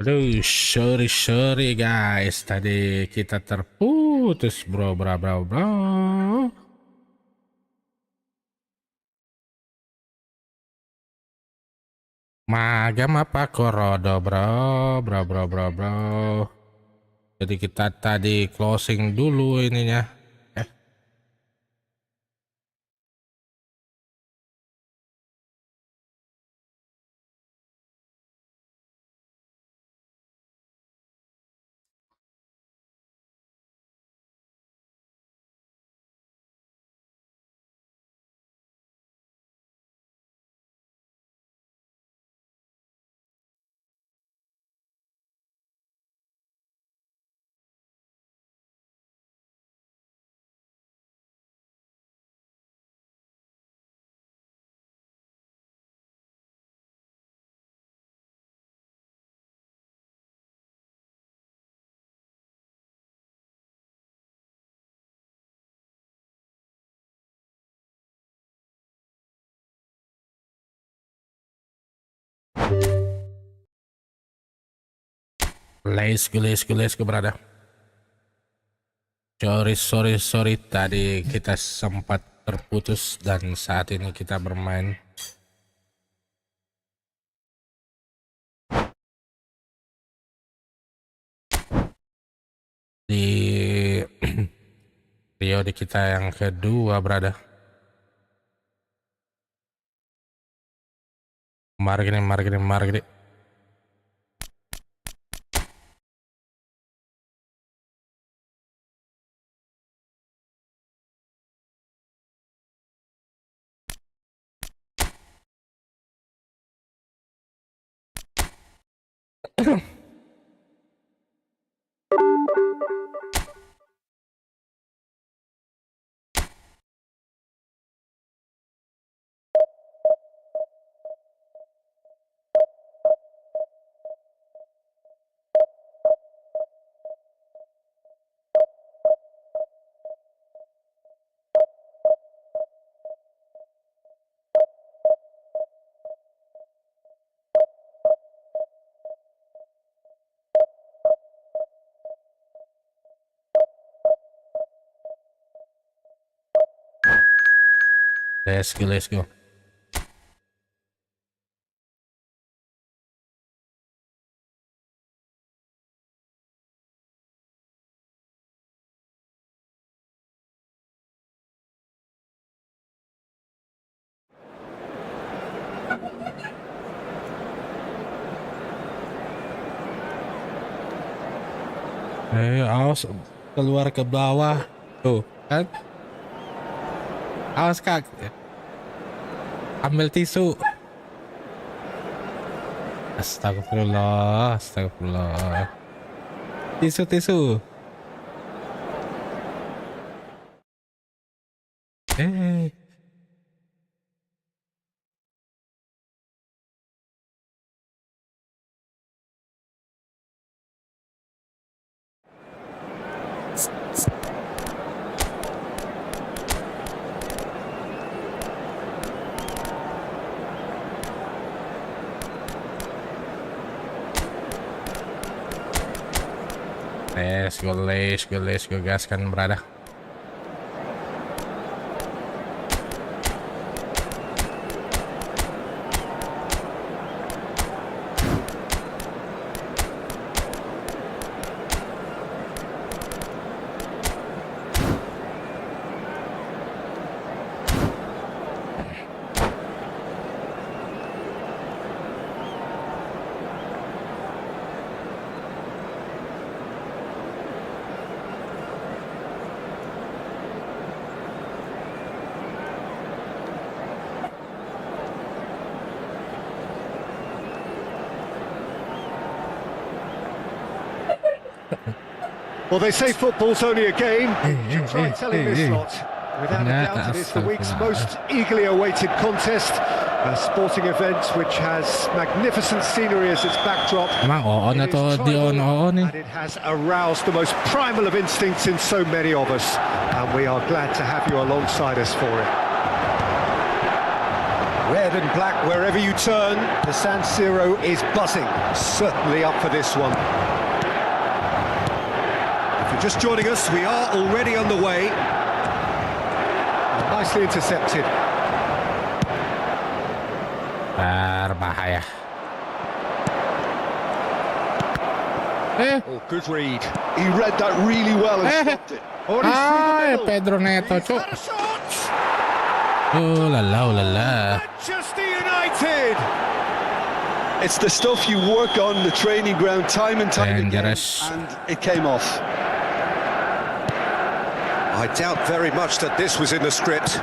Aduh, sorry guys, tadi kita terputus bro. Magam apa korodo bro. Jadi kita tadi closing dulu ininya. Let's go brother. Sorry tadi kita sempat terputus dan saat ini kita bermain di periode kita yang kedua brother. Mari gini. Let's go. Awas keluar ke bawah tuh kan, awas kak, ambil tisu. Astagfirullah. Tisu. Let's go gaskan brother. Well, they say football's only a game. Try telling this lot. Without a doubt, it is the week's most eagerly awaited contest. A sporting event which has magnificent scenery as its backdrop. And it has aroused the most primal of instincts in so many of us. And we are glad to have you alongside us for it. Red and black wherever you turn. The San Siro is buzzing. Certainly up for this one. If you're just joining us, we are already on the way. Nicely intercepted. Berbahaya. Oh, good read. He read that really well and stopped it. Oh, he's through the middle. Pedro Neto, He's had a shot. Oh la la, oh la la. Manchester United. It's the stuff you work on the training ground time and time Dangerous. again, and it came off. I doubt very much that this was in the script.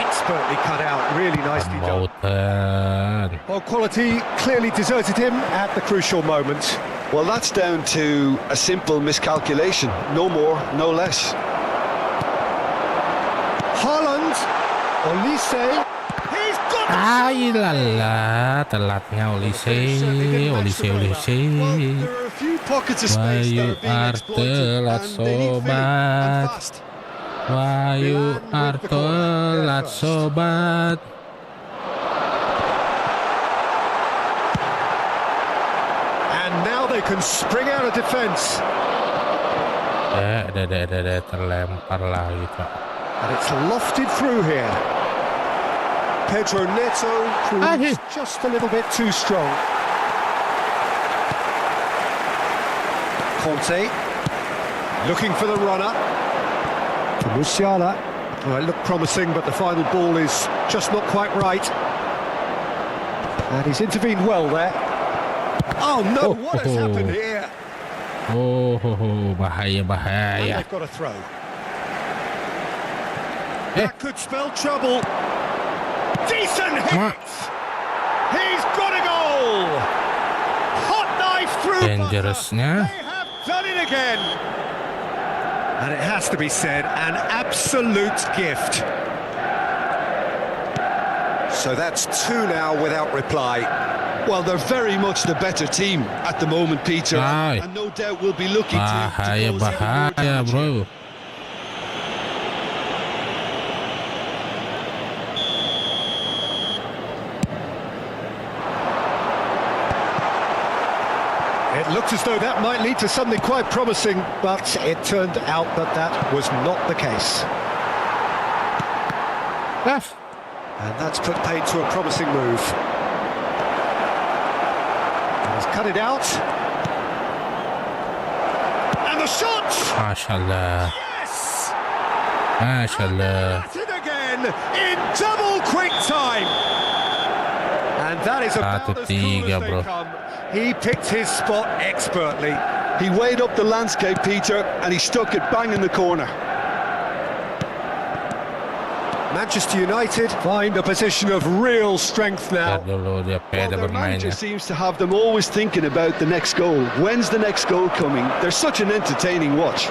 Expertly cut out, really nicely done. Mountain. Well, quality clearly deserted him at the crucial moment. Well, that's down to a simple miscalculation. No more, no less. Haaland, Olise, he's got the Ay lala, telatnya Olise. Well, there are a few pockets of Why space you that are being are exploited, telat and they need filling, sobat? and fast. Why you Milan are with the corner. telat sobat? And now they can spring out of defence. Terlempar lagi Pak. And it's lofted through here. Pedro Neto proves just a little bit too strong. Conte looking for the runner. To Musiala. Well, it looked promising, but the final ball is just not quite right. And he's intervened well there. Oh no, what has happened here? Oh, bahaya And bahaya. they've got a throw. That could spell trouble. Decent hit! He's got a goal! Hot knife through Dangerousnya. butter. They have done it again! And it has to be said, an absolute gift. So that's two now without reply. Well, they're very much the better team at the moment, Peter, Aye. and no doubt will be looking to Bahaya close even more bahaya damage here. bro. It looked as though that might lead to something quite promising, but it turned out that that was not the case. And that's put paid to a promising move. He's cut it out. And the shot! Mashallah. Yes! Mashallah. At it again in double quick time. And that is about as cool as 1-3, they bro. come. He picked his spot expertly. He weighed up the landscape, Peter, and he stuck it bang in the corner. Manchester United find a position of real strength now. Lihat dulu dia Well, pede their manager bermainnya. seems to have them always thinking about the next goal. When's the next goal coming? They're such an entertaining watch.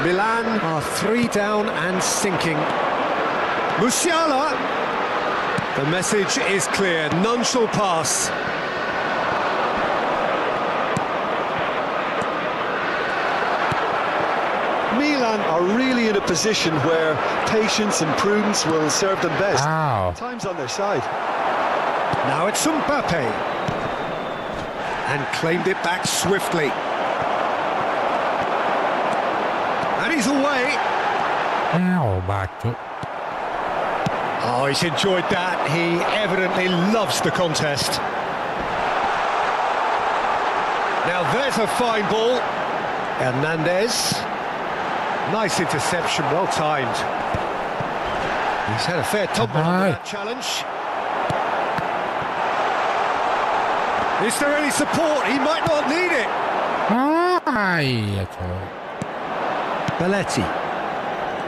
Milan are 3 down and sinking. Musiala. The message is clear. None shall pass. Milan are really in a position where patience and prudence will serve them best. Wow. Time's on their side. Now it's Mbappe. And claimed it back swiftly. And he's away. Ow, bacok. Oh, he's enjoyed that. He evidently loves the contest. Now there's a fine ball. Hernandez. Nice interception, well timed. He's had a fair tumble under that challenge. Is there any support? He might not need it. Ay, cok. Belletti.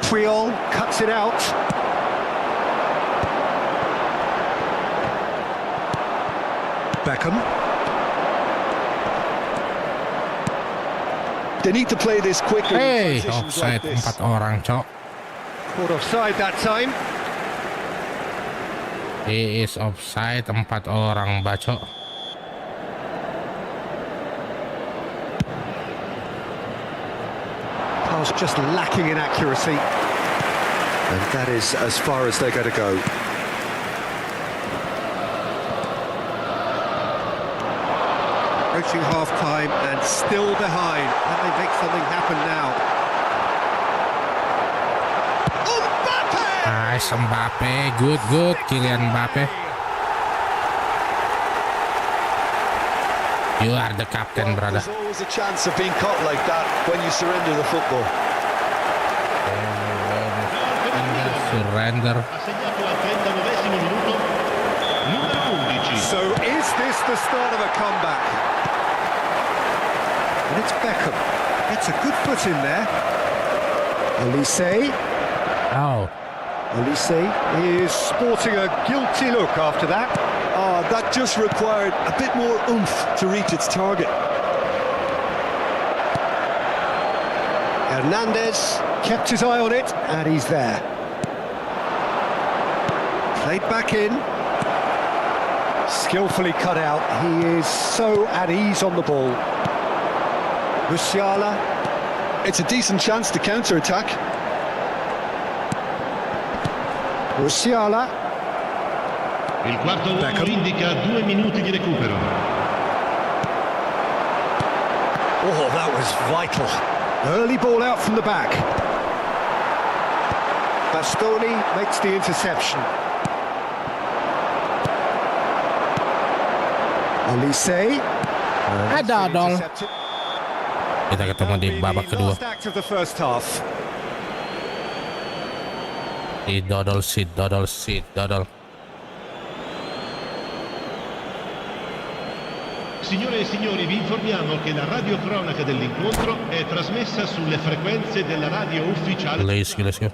Puyol cuts it out. Beckham. They need to play this quicker. Hey, in transitions offside like this. 4 orang, cok. Caught offside that time. He is offside 4 orang, bacok. Pass just lacking in accuracy. And that is as far as they're going to go. Approaching half-time and still behind. Can they make something happen now? Nice, Mbappe. Good. Kylian Mbappe. You are the captain, brother. There's always a chance of being caught like that when you surrender the football. Surrender. So is this the start of a comeback? And it's Beckham. Gets a good foot in there. Olise. Oh. Olise is sporting a guilty look after that. Oh, that just required a bit more oomph to reach its target. Hernandez kept his eye on it, and he's there. Played back in. Skillfully cut out. He is so at ease on the ball. Musiala. It's a decent chance to counter-attack. Musiala. Il quarto uomo Beckham. indica 2 minuti di recupero. Oh, that was vital. Early ball out from the back. Bastoni makes the interception. Olise. Ada dong. Kita ketemu di babak kedua. Last act of the first half. Dodol. Signore e signori, vi informiamo che la radiocronaca dell'incontro è trasmessa sulle frequenze della radio ufficiale. Let's go.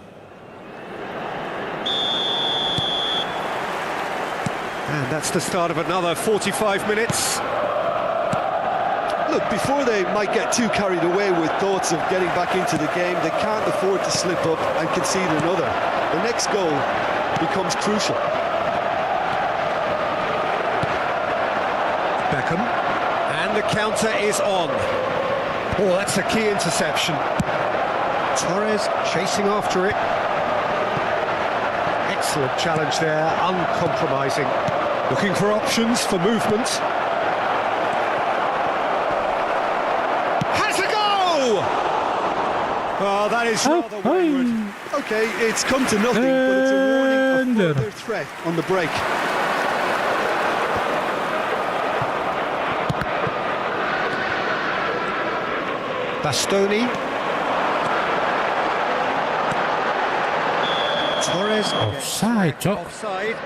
And that's the start of another 45 minutes. Look, before they might get too carried away with thoughts of getting back into the game, they can't afford to slip up and concede another. The next goal becomes crucial. Beckham. And the counter is on. Oh, that's a key interception. Torres chasing after it. Excellent challenge there, uncompromising. Looking for options for movement. Has a go! Oh, that is rather wayward. Okay, it's come to nothing, but it's a warning of further threat on the break. Bastoni. Torres. Offside, Cok. Offside.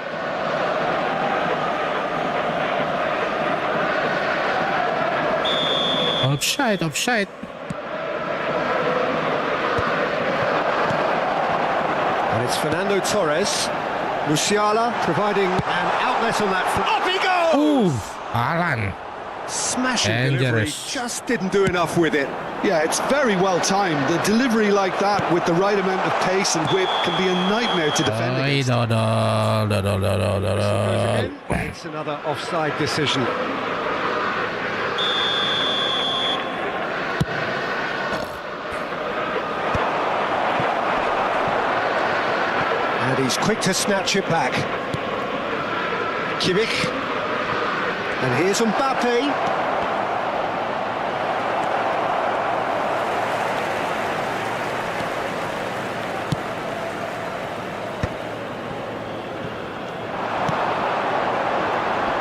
Offside. And it's Fernando Torres. Musiala providing an outlet on that front. Up he goes! Alan. Smashing Dangerous. delivery. Just didn't do enough with it. Yeah, it's very well timed. The delivery like that with the right amount of pace and whip can be a nightmare to defend against. Dodol. It's another offside decision. And he's quick to snatch it back. Kimmich. And here's Mbappe.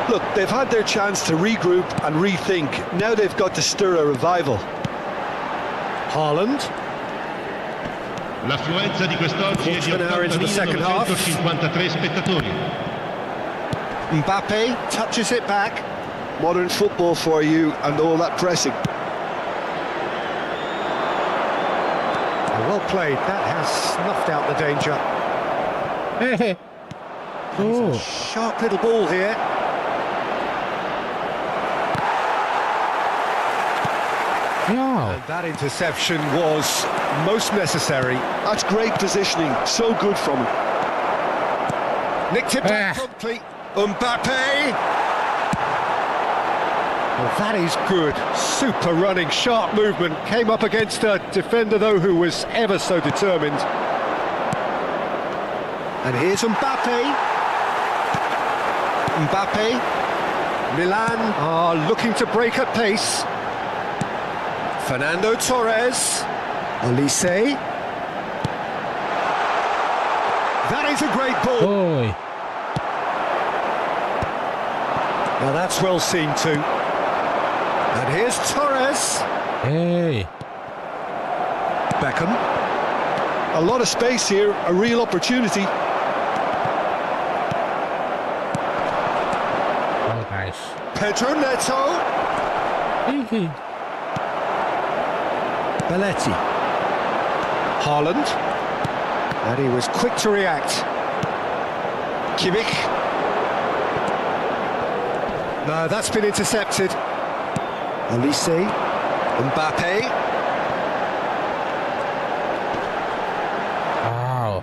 Look, they've had their chance to regroup and rethink. Now they've got to stir a revival. Haaland. L'affluenza di quest'oggi è di An hour into the second half. 80.953 spettatori. Mbappe touches it back. Modern football for you and all that pressing. Well played. That has snuffed out the danger. Sharp little ball here. Yeah. And that interception was most necessary. That's great positioning. So good from him. Nicked it back promptly. Mbappe. Well, that is good. Super running, sharp movement. Came up against a defender, though, who was ever so determined. And here's Mbappe. Milan are looking to break at pace. Fernando Torres. Olise. That is a great ball. Oi. Now that's well seen too. And here's Torres. Hey. Beckham. A lot of space here, a real opportunity. Oh, nice. Pedro Neto. Hey. Belletti. Haaland. And he was quick to react. Kimmich. No, that's been intercepted. Olise. Mbappe. Wow.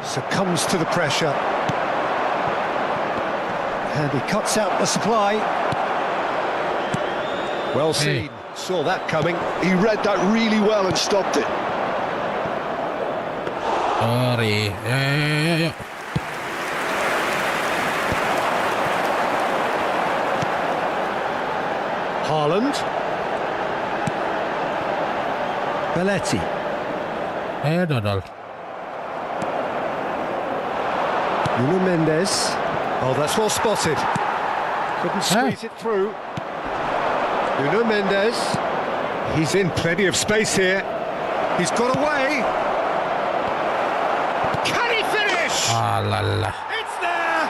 Succumbs to the pressure. And he cuts out the supply. Well seen. Saw that coming. He read that really well and stopped it. Sorry. Yeah. Haaland. Belletti. Hey, Dodol. Nuno Mendes. Oh, that's well spotted. Couldn't squeeze it through. Nuno Mendes. He's in plenty of space here. He's got away. Can he finish? Ah, la la. It's there.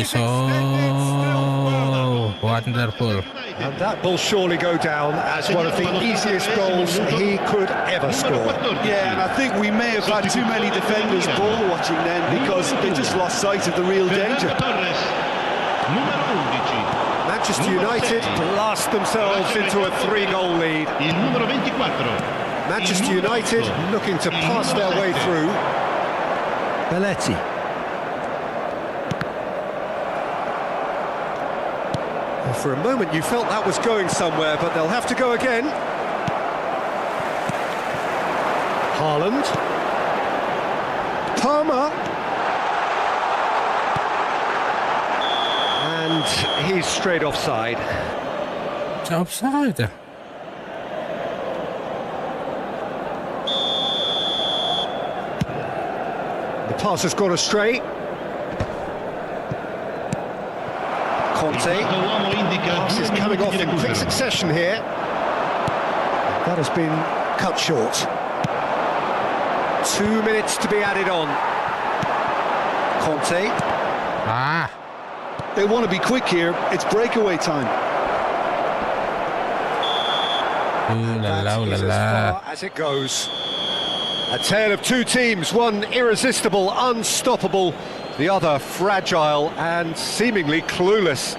So wonderful. And that will surely go down as one of the easiest goals he could ever score. Yeah, and I think we may have had too many defenders ball watching then because they just lost sight of the real danger. Manchester United blast themselves into a 3-goal lead. Manchester United looking to pass their way through. Belletti. Well, for a moment you felt that was going somewhere, but they'll have to go again. Haaland. Palmer. And he's straight offside. It's offside. The pass has gone astray. Conte. Pass is coming off in quick succession here. That has been cut short. 2 minutes to be added on. Conte. Ah. They want to be quick here. It's breakaway time. Ooh la la, ooh la That is as la. far as it goes. A tale of two teams, one irresistible, unstoppable, the other fragile and seemingly clueless.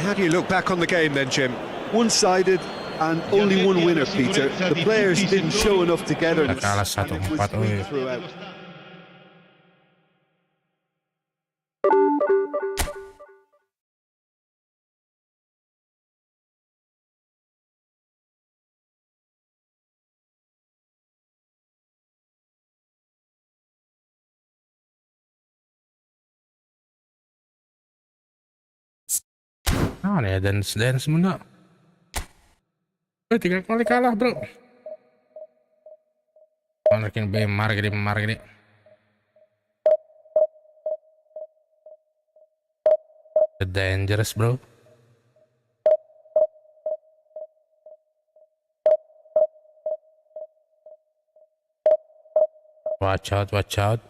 How do you look back on the game then, Jim? One-sided and only one winner, Peter. The players didn't show enough togetherness. Kalah And it was 1-4, weak oi. throughout. Ah, nih dance muna. 3 kali kalah, bro. Makin margini. Dangerous, bro. Watch out. Let's go.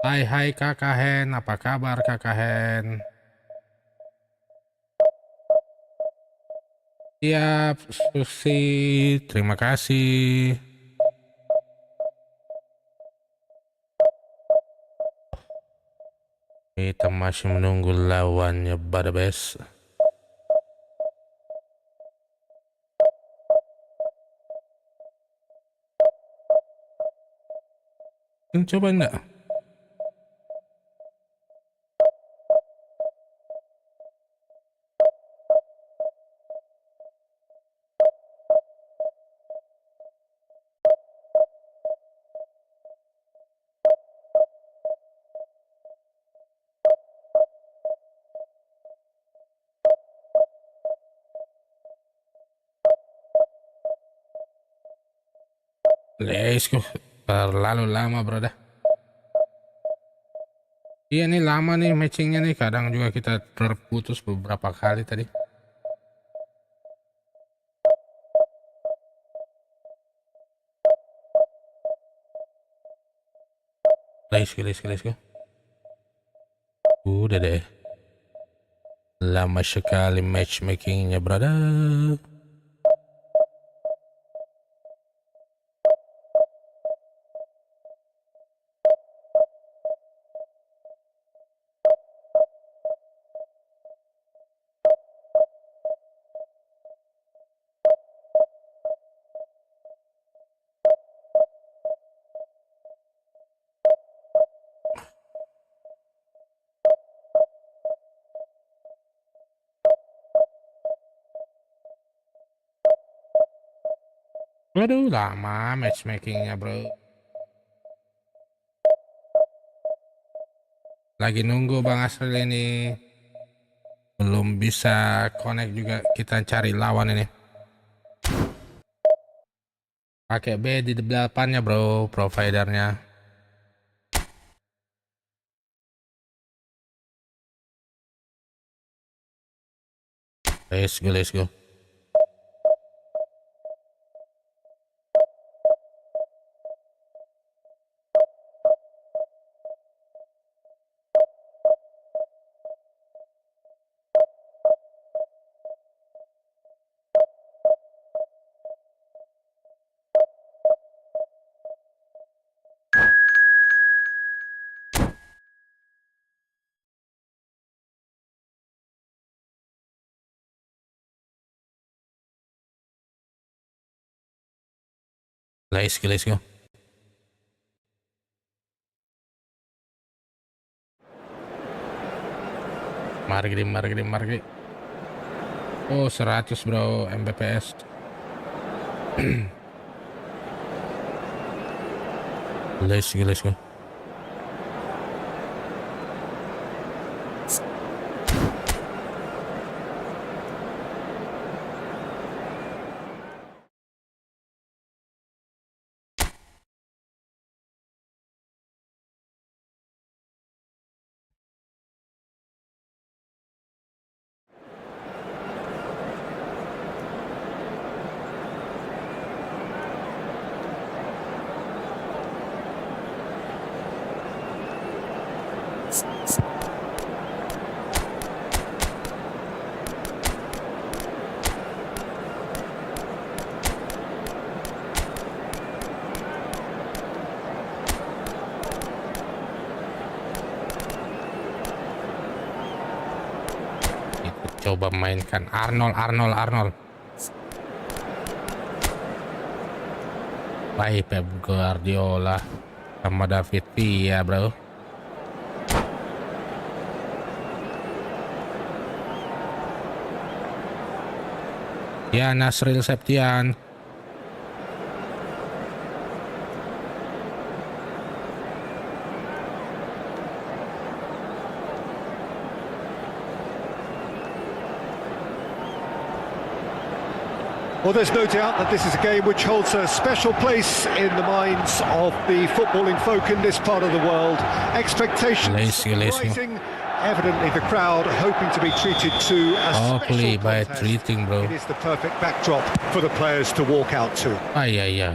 Hai Kakak Hen, apa kabar Kakak Hen? Siap, Susi. Terima kasih. Kita masih menunggu lawannya Badabes. Coba enggak? Let's go. Terlalu lama, bro dah. Iya nih lama nih matchingnya nih. Kadang juga kita terputus beberapa kali tadi. Let's go. Udah deh. Lama sekali matchmakingnya, brother. Waduh, lama matchmakingnya, bro. Lagi nunggu Bang Asril ini. Belum bisa connect juga. Kita cari lawan ini. Pakai B di depannya, bro. Providernya. Let's go. Let's go. Mari. Oh, 100, bro, Mbps. Let's go. Coba mainkan Arnold. Baik Pep Guardiola sama David Villa, bro. Ya, Nasril Septian. Well, there's no doubt that this is a game which holds a special place in the minds of the footballing folk in this part of the world. Expectations rising. Evidently, the crowd hoping to be treated to a Hopefully special by contest. treating, bro. It is the perfect backdrop for the players to walk out to. Iya.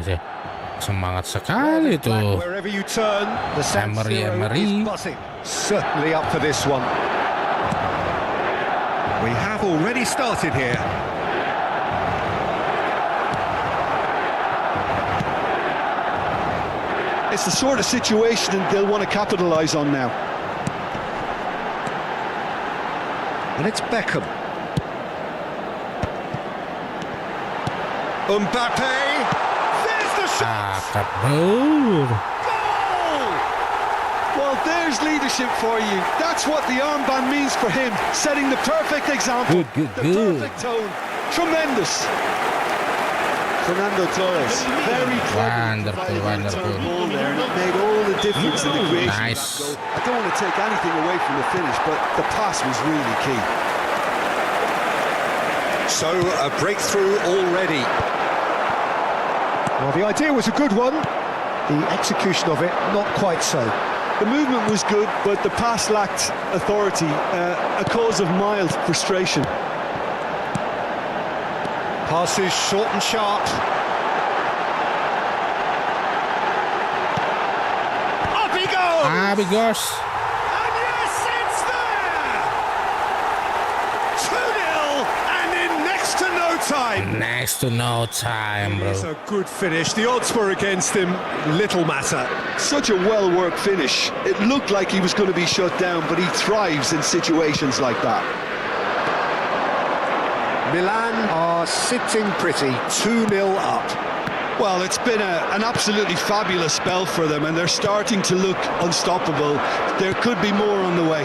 Semangat sekali tuh. Wherever you turn, the San Siro Emery. is buzzing. Certainly up for this one. We have already started here. It's the sort of situation they'll want to capitalise on now. And it's Beckham. Mbappe. There's the shot. Kabur. Goal! Well, there's leadership for you. That's what the armband means for him, setting the perfect example. Good. The perfect tone. Tremendous. Fernando Torres, very Wonderful. ball there, and it made all the difference in the creation of that goal. I don't want to take anything away from the finish, but the pass was really key. So, a breakthrough already. Well, the idea was a good one. The execution of it, not quite so. The movement was good, but the pass lacked authority, a cause of mild frustration. Passes short and sharp. Up he goes! Amigos. And yes, it's there! 2-0, and in next to no time. Next to no time, It's bro. a good finish. The odds were against him. Little matter. Such a well-worked finish. It looked like he was going to be shut down, but he thrives in situations like that. Milan are sitting pretty, 2-0 up. Well, it's been an absolutely fabulous spell for them, and they're starting to look unstoppable. There could be more on the way.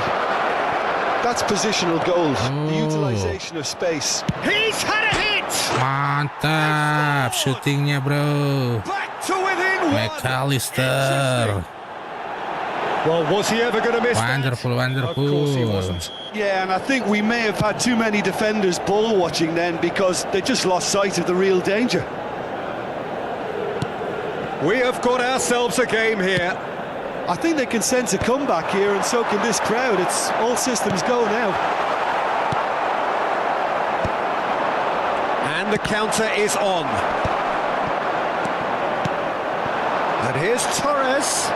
That's positional goals, the utilisation of space. He's had a hit! Mantap shootingnya, bro. Back to within one. McAllister. Well, was he ever going to miss Wonderful. that? Of course he wasn't. Yeah, and I think we may have had too many defenders ball watching then, because they just lost sight of the real danger. We have got ourselves a game here. I think they can sense a comeback here, and so can this crowd. It's all systems go now. And the counter is on. And here's Torres.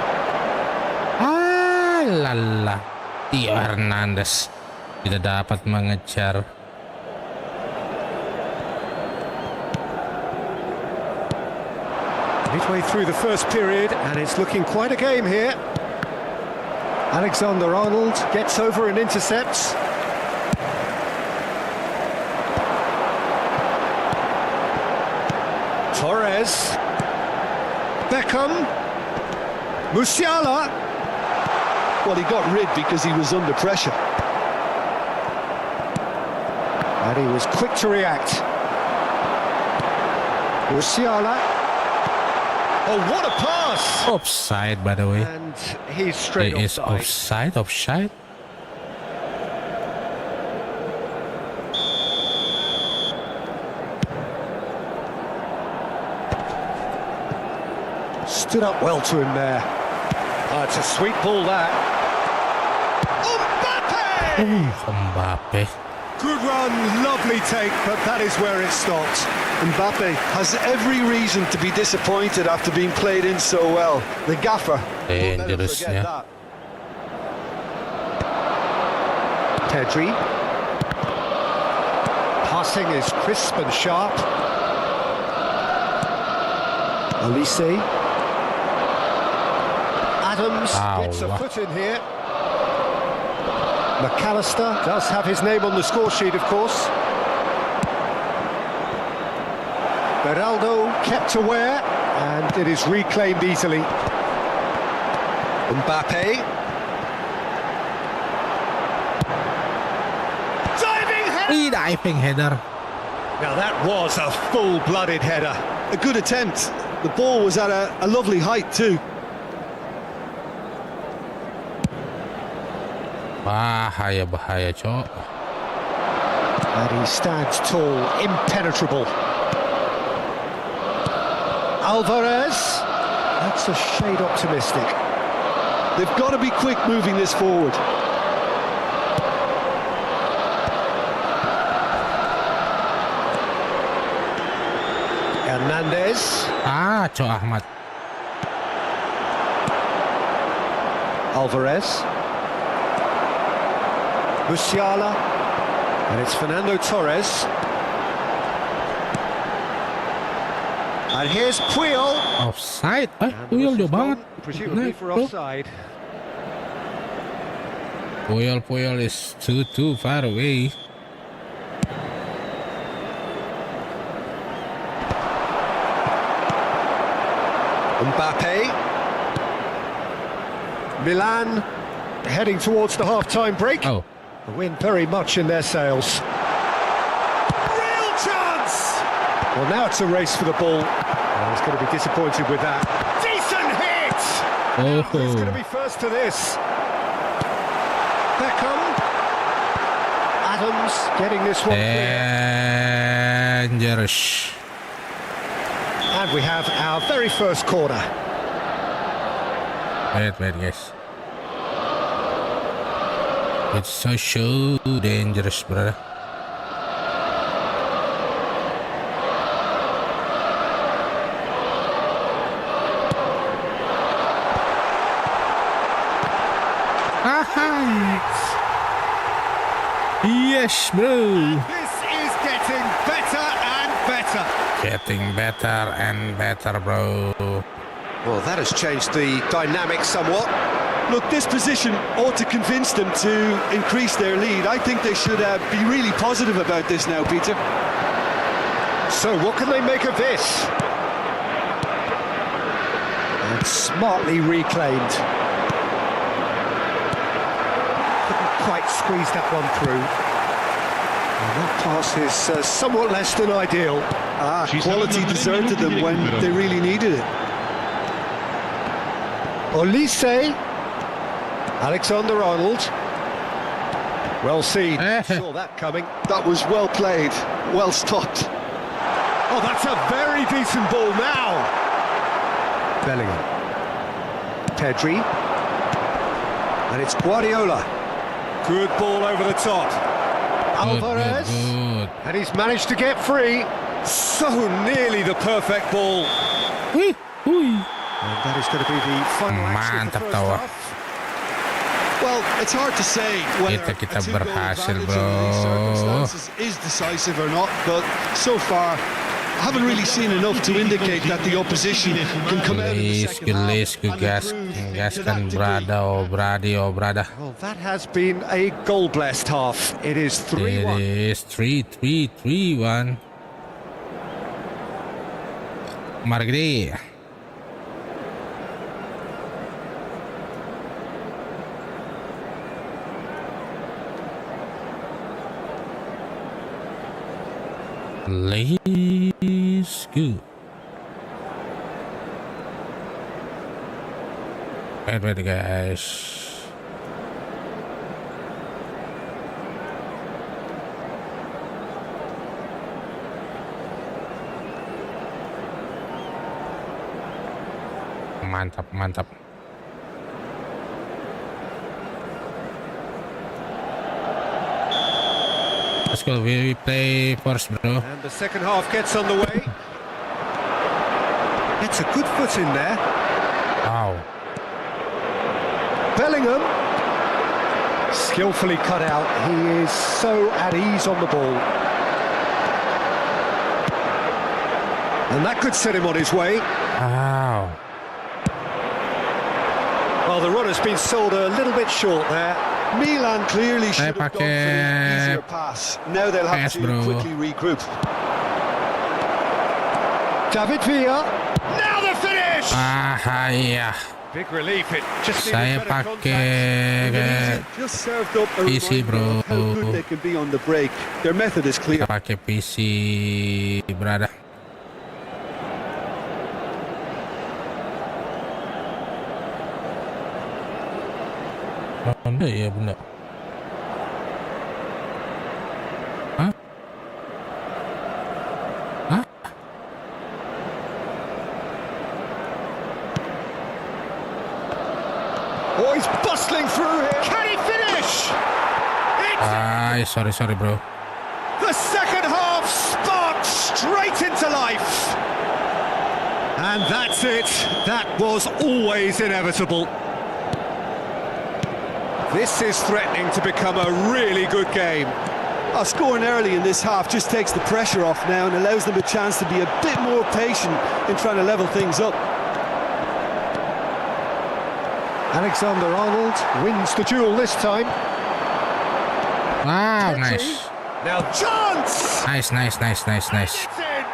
Lala, Tio Hernandez tidak dapat mengejar. Midway through the first period, and it's looking quite a game here. Alexander-Arnold gets over and intercepts. Torres. Beckham. Musiala. Well, he got rid because he was under pressure. And he was quick to react. Musiala. Oh, what a pass! Offside, by the way. And he's straight It is offside. offside. Stood up well to him there. Oh, it's a sweet ball, that. Mbappe. Good run, lovely take, but that is where it stopped. Mbappe has every reason to be disappointed after being played in so well. The gaffer won't let him Dangerous, forget yeah. that. Pedri. Passing is crisp and sharp. Olise. Adams gets a foot in here. McAllister does have his name on the score sheet, of course. Beraldo kept aware, and it is reclaimed easily. Mbappe. Diving header. Now that was a full-blooded header. A good attempt. The ball was at a lovely height too. Bahaya, cok. And he stands tall, impenetrable. Alvarez. That's a shade optimistic. They've got to be quick moving this forward. Hernandez. Cok Ahmad. Alvarez. Musiala. And it's Fernando Torres. And here's Puyol. Offside. Puyol jauh banget. presumably for offside. Puyol is too far away. Mbappe. Milan heading towards the half-time break. Oh, The wind very much in their sails. Real chance! Well, now it's a race for the ball. Oh, he's going to be disappointed with that. Decent hit! Who's going to be first to this? Beckham. Adams getting this one clear. dangerous. And we have our very first corner. Wait, guys. It's so dangerous, brother. Yes, bro. This is getting better and better. Getting better and better, bro. Well, that has changed the dynamic somewhat. Look, this position ought to convince them to increase their lead. I think they should be really positive about this now, Peter. So what can they make of this? And smartly reclaimed. Couldn't quite squeeze that one through. And that pass is somewhat less than ideal. Quality deserted them when they really needed it. Olise. Alexander-Arnold. Well seen. Saw that coming. That was well played, well stopped. Oh, that's a very decent ball now. Bellingham. Pedri. And it's Guardiola. Good ball over the top. Alvarez. Good. And he's managed to get free. So nearly the perfect ball. And that is going to be the final action of the Mantap first tawa. half. Well, it's hard to say whether Kita a two-goal berhasil, advantage in these bro. circumstances is decisive or not, but so far I haven't really seen enough to indicate that the opposition can come out in the second half and gas, improve gas to that kan degree. brada. Well, that has been a goal-blessed half. It is 3-1. It is 3-1. Margri. Let's go. Wait, guys. Mantap. Let's go. We play first, bro. And the second half gets underway. It's a good foot in there. Wow. Bellingham. Skillfully cut out. He is so at ease on the ball. And that could set him on his way. Wow. Well, the run has been sold a little bit short there. Milan clearly should have gone for the easier pass. Now they'll have to quickly regroup. David Villa. Now the finish! Iya. Big relief. It just Saya needed better pakai Just served up a PC, reminder bro. of how good they can be on the break. Their method is clear. pakai PC, brother. Benda ya benda. Hah? Oh, he's bustling through here. Can he finish? Sorry, bro. The second half sparked straight into life. And that's it. That was always inevitable. This is threatening to become a really good game. Scoring early in this half just takes the pressure off now and allows them a chance to be a bit more patient in trying to level things up. Alexander-Arnold wins the duel this time. Wow, nice. Now chance! Nice. It's in.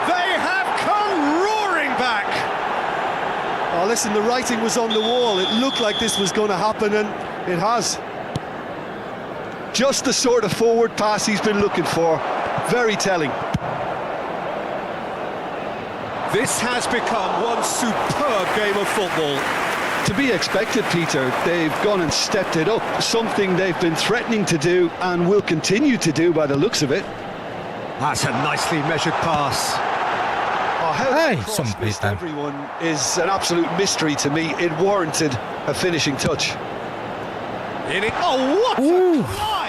They have come roaring back. Oh, listen, the writing was on the wall. It looked like this was going to happen, and it has. Just the sort of forward pass he's been looking for. Very telling. This has become one superb game of football. To be expected, Peter. They've gone and stepped it up, something they've been threatening to do and will continue to do by the looks of it. That's a nicely measured pass. Oh, how Hey, that cross some missed time. everyone is an absolute mystery to me. It warranted a finishing touch. Oh, what Ooh. a climb!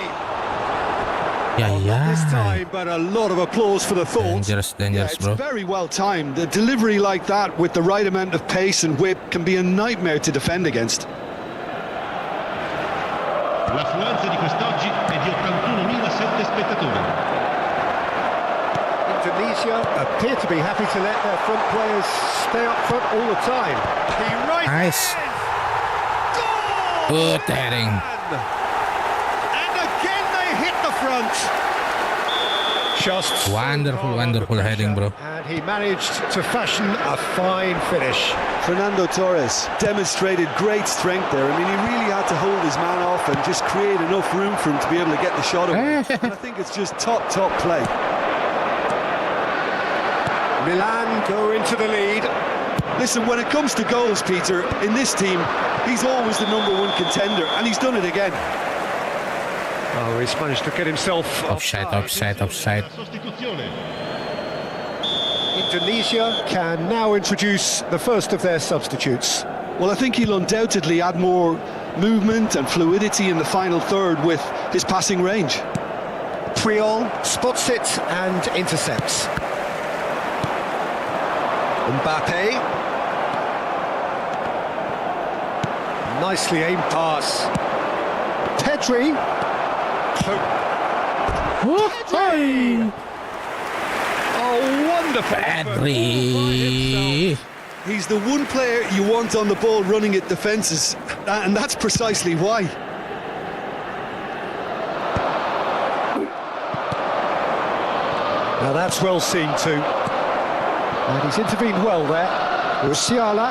Yeah. This time, but a lot of applause for the thought. Dangerous, It's bro. very well timed. The delivery like that with the right amount of pace and whip can be a nightmare to defend against. L'affluenza di quest'oggi è di 81.007 spettatori. Indonesia appear to be happy to let their front players stay up front all the time. Nice. Good heading. And again they hit the front. Just so Wonderful calm under heading, bro. pressure. And he managed to fashion a fine finish. Fernando Torres demonstrated great strength there. I mean, he really had to hold his man off and just create enough room for him to be able to get the shot away. And I think it's just top play. Milan go into the lead. Listen, when it comes to goals, Peter, in this team, he's always the #1 contender, and he's done it again. Oh, he's managed to get himself Offside. Sostituzione. Indonesia can now introduce the first of their substitutes. Well, I think he'll undoubtedly add more movement and fluidity in the final third with his passing range. Puyol spots it and intercepts. Mbappe. Nicely aimed pass. Pedri. Hey. Oh, wonderful. Pedri. He's the one player you want on the ball running at defences, and that's precisely why. Now that's well seen too. And he's intervened well there. Musiala.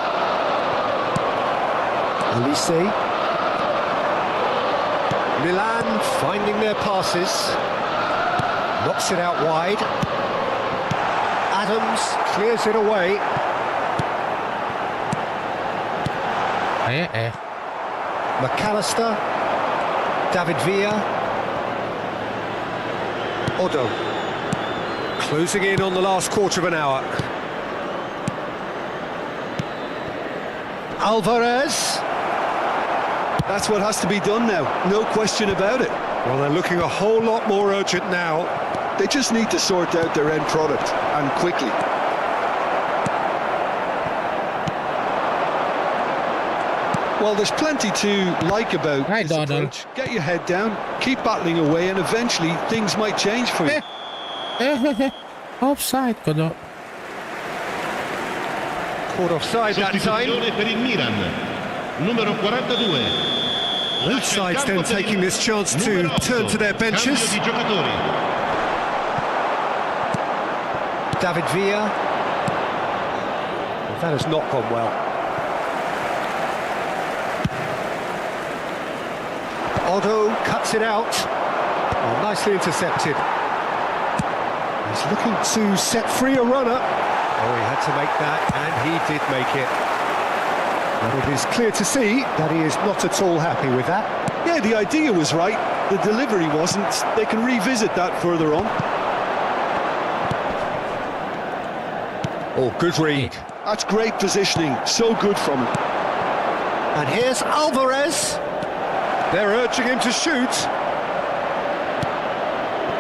Elise. Milan finding their passes. Knocks it out wide. Adams clears it away. McAllister. David Villa. Odo. Closing in on the last quarter of an hour. Alvarez. That's what has to be done now, no question about it. Well, they're looking a whole lot more urgent now. They just need to sort out their end product, and quickly. Well, there's plenty to like about Right, this Donald. approach. Get your head down, keep battling away, and eventually things might change for you. Offside, Kodo. Caught offside that time. Sostituzione per il Milan. Numero 42. Both sides then taking this chance to turn to their benches. Cambio di giocatori. David Villa. Well, that has not gone well. Odo cuts it out. Oh, nicely intercepted. He's looking to set free a runner. Oh, he had to make that, and he did make it. But it is clear to see that he is not at all happy with that. Yeah, the idea was right, the delivery wasn't. They can revisit that further on. Oh, good read. That's great positioning, so good from him. And here's Alvarez. They're urging him to shoot.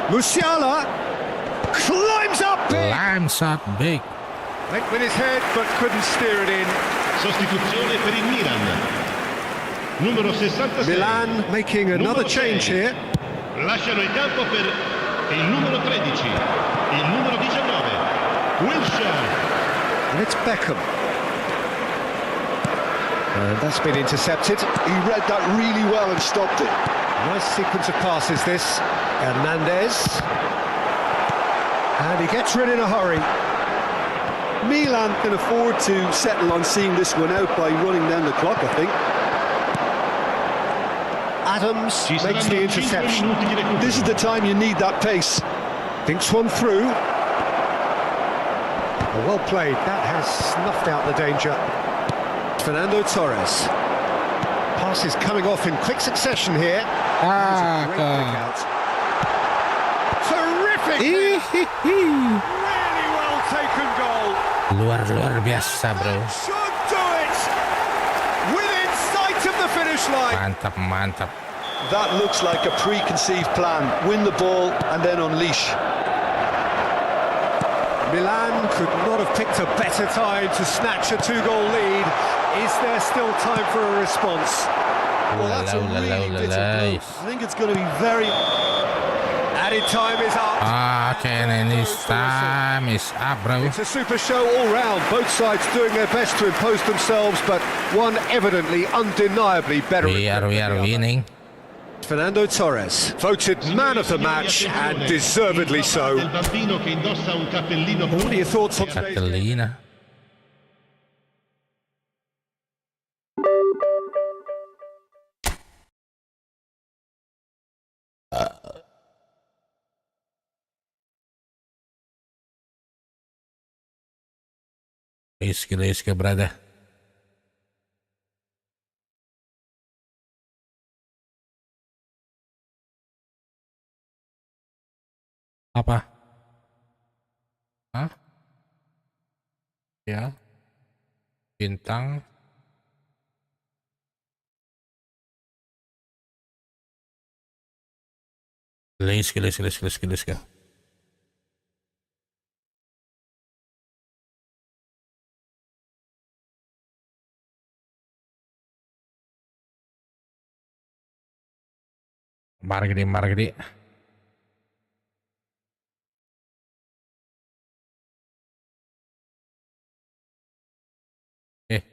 Musiala climbs up big. Climbs up big. Went with his head, but couldn't steer it in. Sostituzione per il Milan. Numero 66. Milan making another Numero change 6. here. Lasciano il campo per il numero 13, il numero 19, Wilshere. And it's Beckham. And that's been intercepted. He read that really well and stopped it. Nice sequence of passes this. Hernandez. And he gets rid in a hurry. Milan can afford to settle on seeing this one out by running down the clock, I think. Adams makes the interception. This is the time you need that pace. Thinks one through. Well played. That has snuffed out the danger. Fernando Torres. Pass is coming off in quick succession here. Great pick out. Terrific! Really well taken goal. Luar biasa, bro. Should do it. Within sight of the finish line. Mantap. That looks like a preconceived plan. Win the ball and then unleash. Milan could not have picked a better time to snatch a 2-goal lead. Is there still time for a response? Well, that's a really bitter blow. I think it's going to be very... Added time is up. Okay, and this time is up, bro. It's a super show all round. Both sides doing their best to impose themselves, but one evidently, undeniably better. We are winning. Fernando Torres, voted man of the match, and deservedly so. What are your thoughts on today's game? Catalina. Let's go, brother. Apa? Hah? Ya. Bintang. Let's go. Margadi.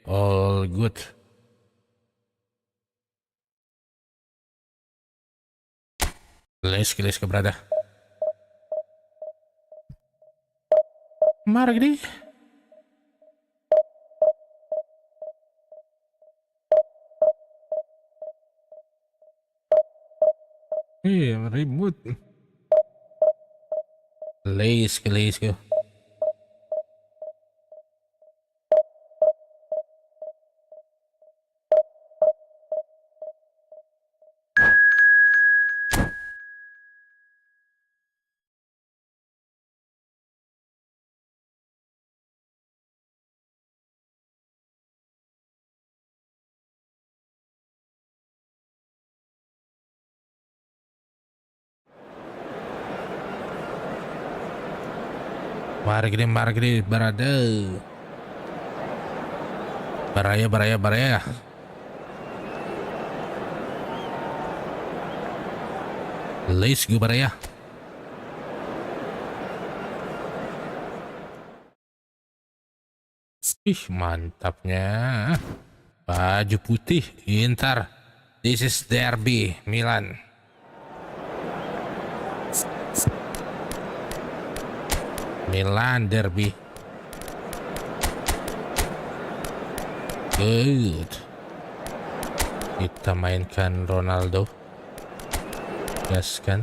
All good. Let's go, brother. Margadi. Ribut. Let's go. Margadi, brother. Baraya. Let's go, Baraya. Ih, mantapnya. Baju putih, Inter. This is derby, Milan. Milan derby. Good. Kita mainkan Ronaldo. Gaskan.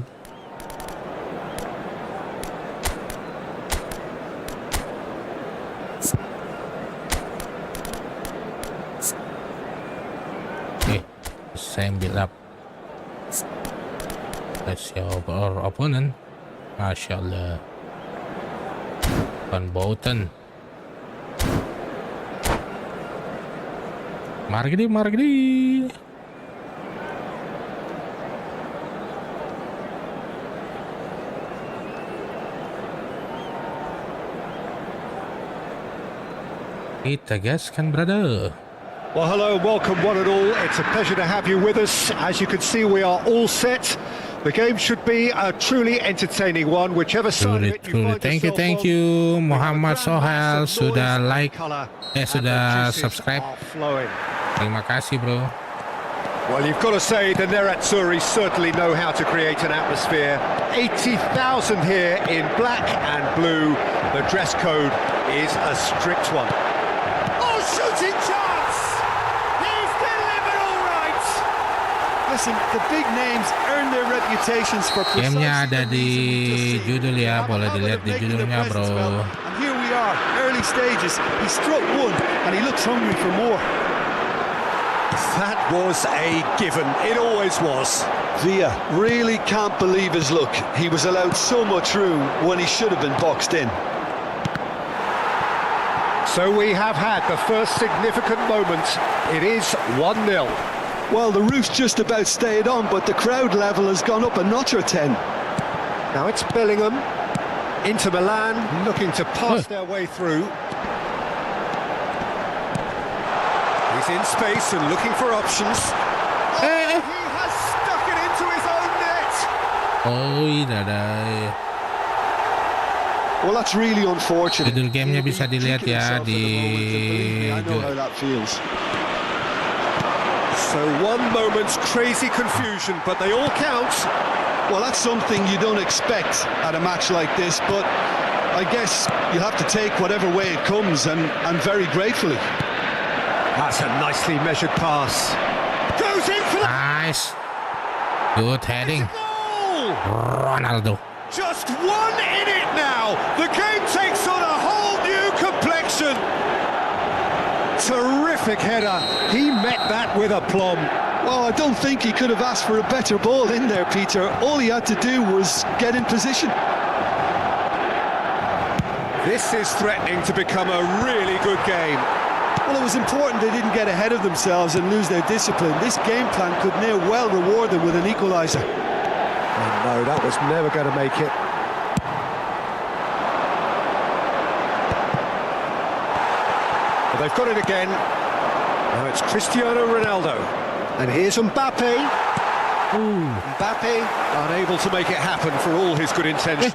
Same build up. Let's see our opponent. Mashallah. Van Bouten. Margadi. Kita gaskan, brother. Well, hello and welcome one and all. It's a pleasure to have you with us. As you can see, we are all set. The game should be a truly entertaining one, whichever side of it you find Thank yourself you. on. Muhammad Sohail Grandmaster sudah noise, like, colour, sudah and the juices subscribe. are flowing. Terima kasih, bro. Well, you've got to say the Nerazzurri certainly know how to create an atmosphere. 80,000 here in black and blue. The dress code is a strict one. Oh, shooting chance! He's delivered all right! Listen, the big names earn their reputations for Gamenya ada di judul ya, boleh dilihat di judulnya, bro. And here we are, early stages. He struck one and he looks hungry for more. That was a given. It always was. Villa really can't believe his luck. He was allowed so much room when he should have been boxed in. So we have had the first significant moment. It is 1-0. Well, the roof's just about stayed on, but the crowd level has gone up a notch or 10. Now it's Bellingham into Milan, looking to pass their way through. He's in space and looking for options. He has stuck it into his own net. Well, that's really unfortunate. Judul gamenya bisa dilihat ya di I know how that feels. So one moment's crazy confusion, but they all count. Well, that's something you don't expect at a match like this, but I guess you have to take whatever way it comes, and very gratefully. That's a nicely measured pass. Goes in for the Nice. Good heading. goal! Ronaldo. Just one in it now. The game takes on a whole new complexion. Terrific header. He met that with aplomb. Well, I don't think he could have asked for a better ball in there, Peter. All he had to do was get in position. This is threatening to become a really good game. Well, it was important they didn't get ahead of themselves and lose their discipline. This game plan could near well reward them with an equaliser. Oh, no, that was never going to make it. But they've got it again. Now it's Cristiano Ronaldo. And here's Mbappe. Mbappe unable to make it happen for all his good intentions.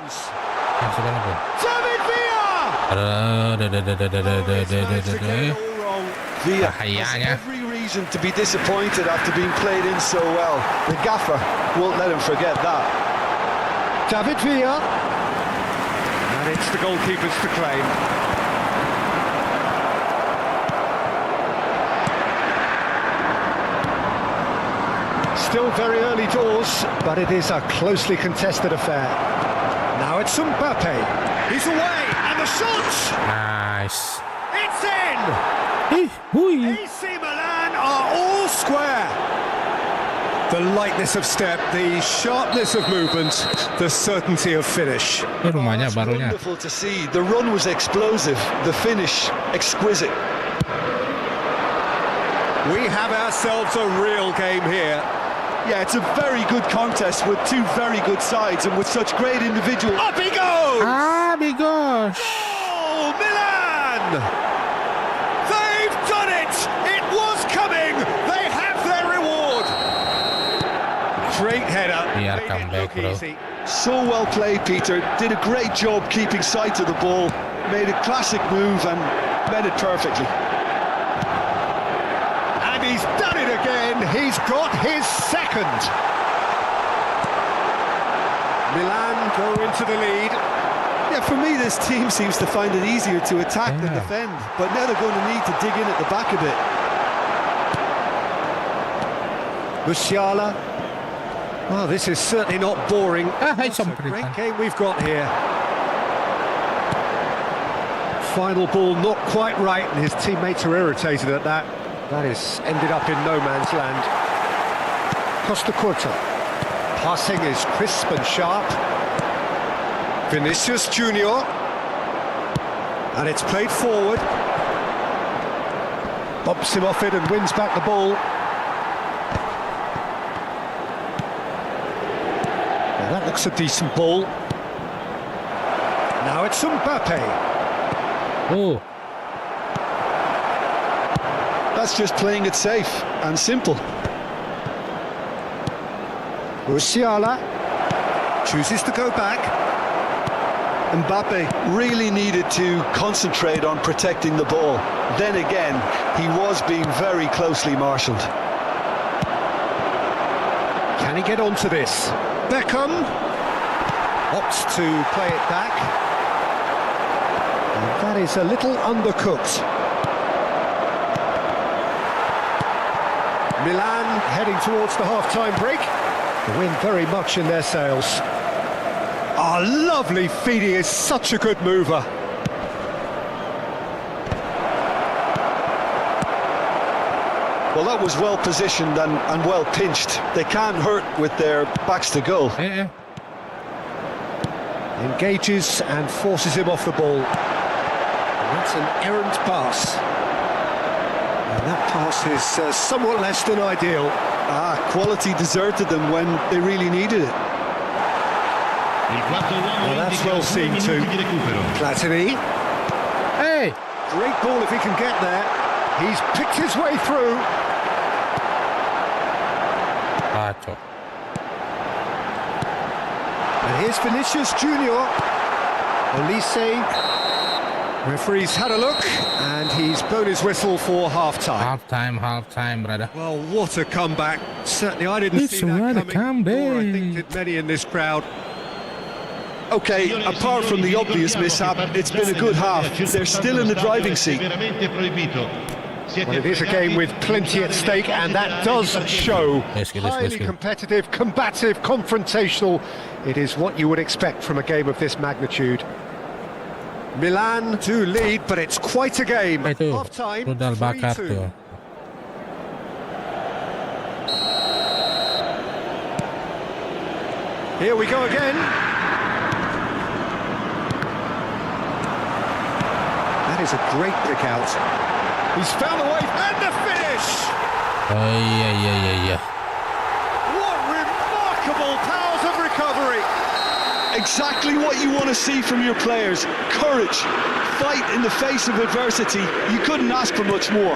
David Villa! Villa has every reason to be disappointed after being played in so well. The gaffer won't let him forget that. David Villa. And it's the goalkeepers to claim. Still very early doors, but it is a closely contested affair. Now it's Mbappe. He's away, and the shot! Nice. It's in! AC Milan are all square. The lightness of step, the sharpness of movement, the certainty of finish. Ini rumahnya It's barunya. wonderful to see. The run was explosive, the finish exquisite. We have ourselves a real game here. Yeah, it's a very good contest with two very good sides and with such great individual. Up he goes! Amigos. Oh, Milan! They've done it! It was coming! They have their reward! Great header. Biar Made it comeback, look bro. easy. So well played, Peter. Did a great job keeping sight of the ball. Made a classic move and met it perfectly. And he's done it again. He's got his second. Milan go into the lead. Yeah, for me, this team seems to find it easier to attack than defend, but now they're going to need to dig in at the back a bit. Musiala. Oh, this is certainly not boring. It's What a great game we've got here. Final ball not quite right, and his teammates are irritated at that. That is ended up in no man's land. Costa Curta. Passing is crisp and sharp. Vinicius Junior. And it's played forward. Bumps him off it and wins back the ball. Now that looks a decent ball. Now it's Mbappe. Oh, That's just playing it safe and simple. Musiala chooses to go back. Mbappe really needed to concentrate on protecting the ball. Then again, he was being very closely marshalled. Can he get onto this? Beckham opts to play it back. And that is a little undercooked. Milan heading towards the half-time break. The wind very much in their sails. Ah, lovely feed, he is such a good mover. Well, that was well positioned and well pinched. They can't hurt with their backs to goal. Eh. Engages and forces him off the ball. And that's an errant pass. And that pass is somewhat less than ideal. Quality deserted them when they really needed it. Well, that's well seen too. Platini. Hey! Great ball if he can get there. He's picked his way through. Pato. And here's Vinicius Junior. Olise. Referee's had a look, and he's blown his whistle for half-time. Half-time, brother. Well, what a comeback. Certainly I didn't It's see that what a coming. Nor I think comeback. did many in this crowd. Okay, apart from the obvious mishap, it's been a good half. They're still in the driving seat. Well, it is a game with plenty at stake, and that does show. Highly competitive, combative, confrontational. It is what you would expect from a game of this magnitude. Milan to lead, but it's quite a game. Itu Half-time, rudal bakar 3-2. tuh. Here we go again. That is a great pick out. He's found the way, and the finish! Oh iya. What remarkable powers of recovery! Exactly what you want to see from your players. Courage, fight in the face of adversity. You couldn't ask for much more.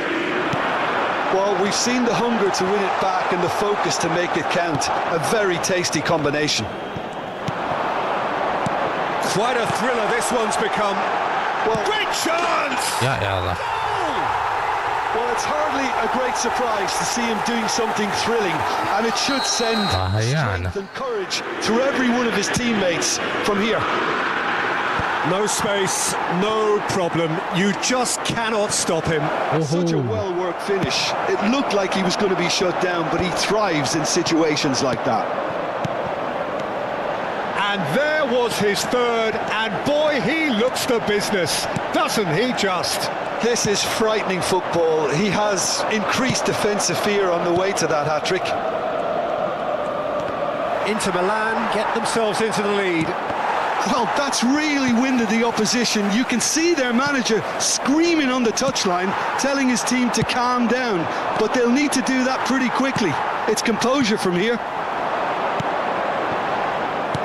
Well, we've seen the hunger to win it back and the focus to make it count. A very tasty combination. Quite a thriller this one's become. Well, Great chance! Ya Allah. well, it's hardly a great surprise to see him doing something thrilling, and it should send Bahaya. strength and courage to every one of his teammates from here. No space, no problem. You just cannot stop him. Such a well-worked finish. It looked like he was going to be shut down, but he thrives in situations like that. And there was his third, and boy, he looks the business, doesn't he just? This is frightening football. He has increased defensive fear on the way to that hat-trick. Inter Milan get themselves into the lead. Well, that's really winded the opposition. You can see their manager screaming on the touchline, telling his team to calm down, but they'll need to do that pretty quickly. It's composure from here.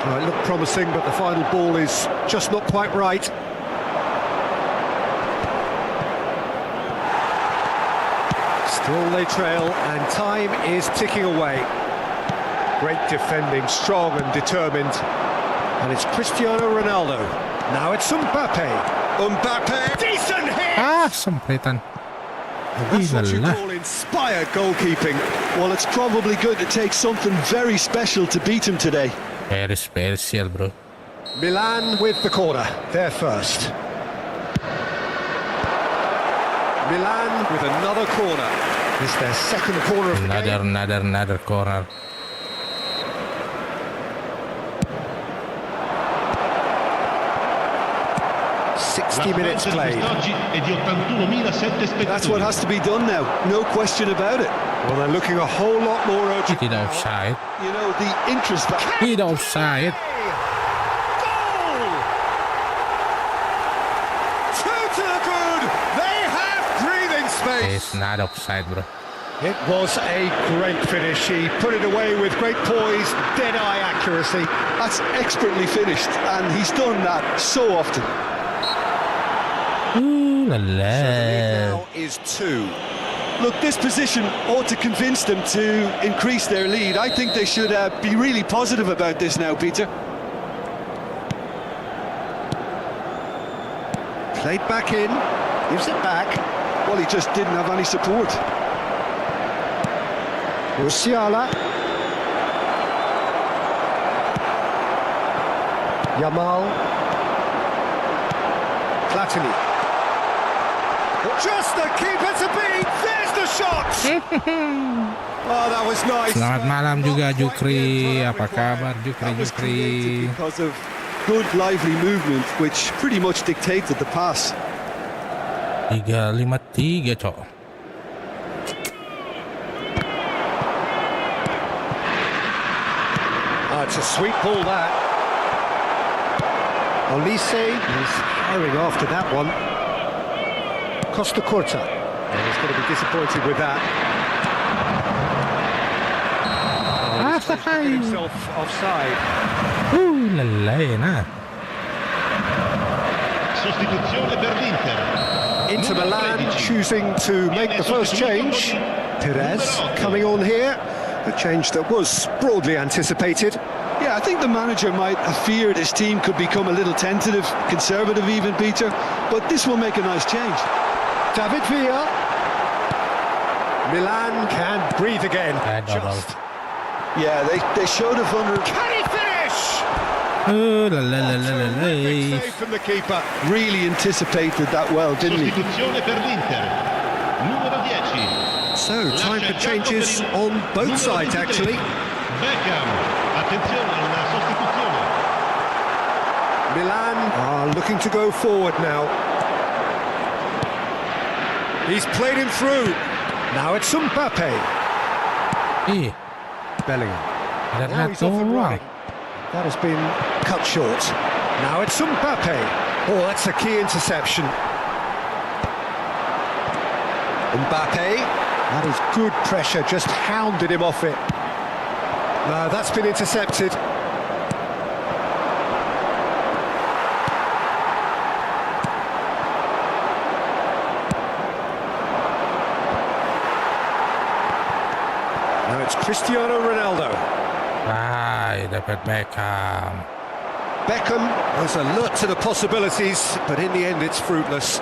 Well, it looked promising, but the final ball is just not quite right. Still they trail, and time is ticking away. Great defending, strong and determined. And it's Cristiano Ronaldo. Now it's Mbappe. Mbappe, decent hit! Sempritan. And that's what you Iyalah. call inspired goalkeeping. Well, it's probably going to take something very special to beat him today. Very special, bro. Milan with the corner, they're first. Milan with another corner. It's their second corner of the game. Another corner. Minutes played. That's what has to be done now, no question about it. Well, they're looking a whole lot more urgent. Tidak offside. You know, the interest that... Tidak offside. Goal! Two to the good. They have breathing space. It's not offside, bro. It was a great finish. He put it away with great poise, dead-eye accuracy. That's expertly finished, and he's done that so often. Ooh la The lead la. now is 2. Look, this position ought to convince them to increase their lead. I think they should be really positive about this now, Peter. Played back in, gives it back. Well, he just didn't have any support. Musiala. Yamal. Platini. Just the keeper to beat. There's the shot. Oh, that was nice. Selamat malam juga Jukri. Apa kabar That was Jukri? created because of good, lively movement, which pretty much dictated the pass. 3-5-3 cok. It's a sweet ball, that. Olise is firing after that one. Costa Curta. He's going to be disappointed with that. He's getting himself offside. Lallena. Sostituzione per l'Inter. Inter Milan choosing to make the first change. Perez coming on here. A change that was broadly anticipated. Yeah, I think the manager might have feared his team could become a little tentative, conservative even, Peter, but this will make a nice change. David Villa. Milan can breathe again. Yeah, they showed a vulnerable... Can he finish? Save from the keeper. Really anticipated that well, didn't he? Sostituzione per l'Inter. Numero 10. So, time for changes on both sides, actually. Beckham. Attenzione, una sostituzione. Milan are looking to go forward now. He's played him through. Now it's Mbappe. Bellingham. Now he's off and running. That has been cut short. Now it's Mbappe. Oh, that's a key interception. Mbappe. That is good pressure, just hounded him off it. No, that's been intercepted. Now it's Cristiano Ronaldo. Dapat Beckham. Beckham was alert to the possibilities, but in the end it's fruitless.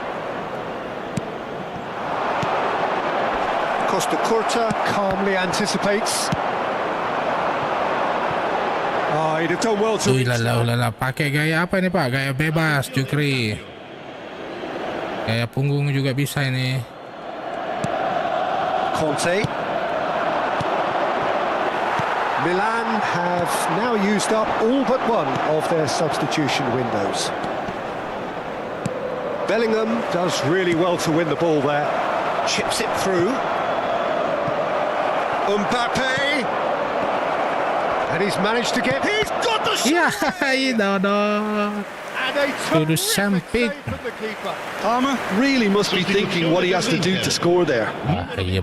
Costa Curta calmly anticipates. Oh, he'd have done well to... Ulala. Pakai gaya apa ini Pak? Gaya bebas Jukri. Gaya punggung juga bisa ini. Conte. Milan have now used up all but one of their substitution windows. Bellingham does really well to win the ball there. Chips it through. Mbappe! And he's managed to get... He's got the shot! And a terrific save from the keeper. Palmer really must be thinking what he has to do to score there. Bahaya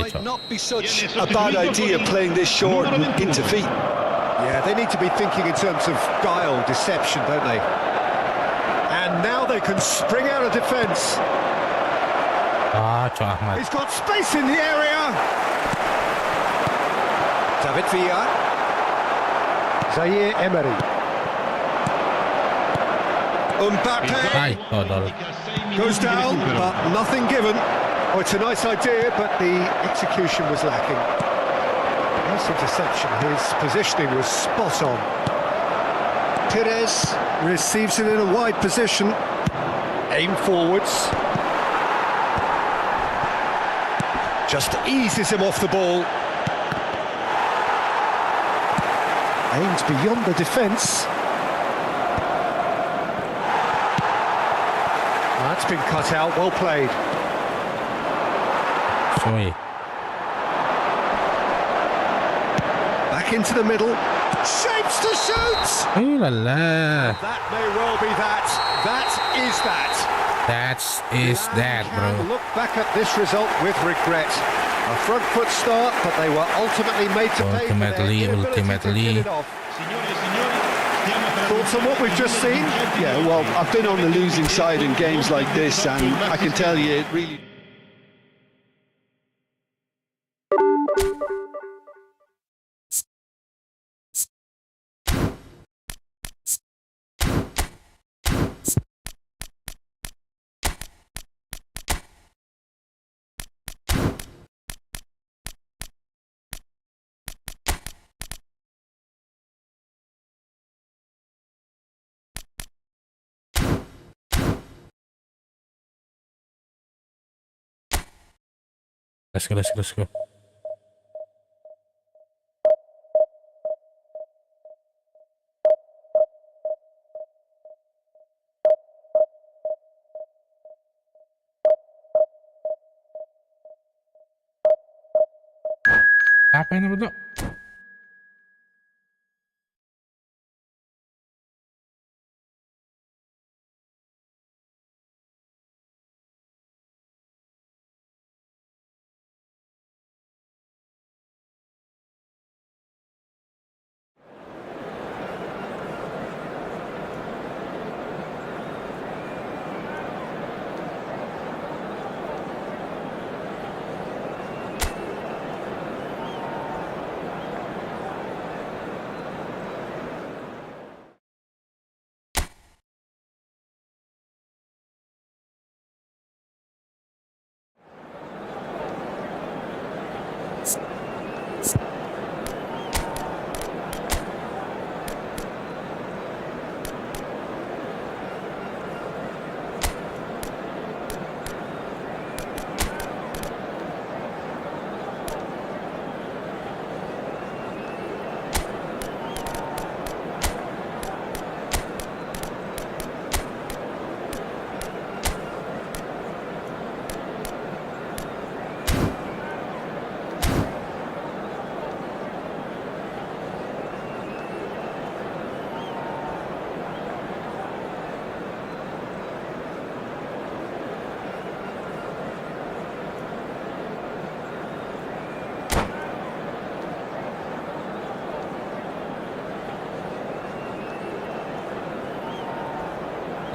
Might cok. not be such a bad idea playing this short into feet. Yeah, they need to be thinking in terms of guile, deception, don't they? And now they can spring out of defence. Cok Ahmad. He's got space in the area. David Villa. Zaire Emery. Mbappe Dodol. goes down, but nothing given. Oh, it's a nice idea, but the execution was lacking. Nice interception. His positioning was spot on. Perez receives it in a wide position. Aim forwards. Just eases him off the ball. Aims beyond the defence. That's been cut out, well played. Sorry. Back into the middle. Shapes to shoot! Ulala. That may well be that. That is that. That is that, Can bro. look back at this result with regret. A front foot start, but they were ultimately made to pay for their inability to get it off. Signore e signori, stiamo per... Thoughts on what we've just seen? Yeah, well, I've been on the losing side in games like this, and I can tell you it really... Let's go, let's go, let's go. Apa ini bro?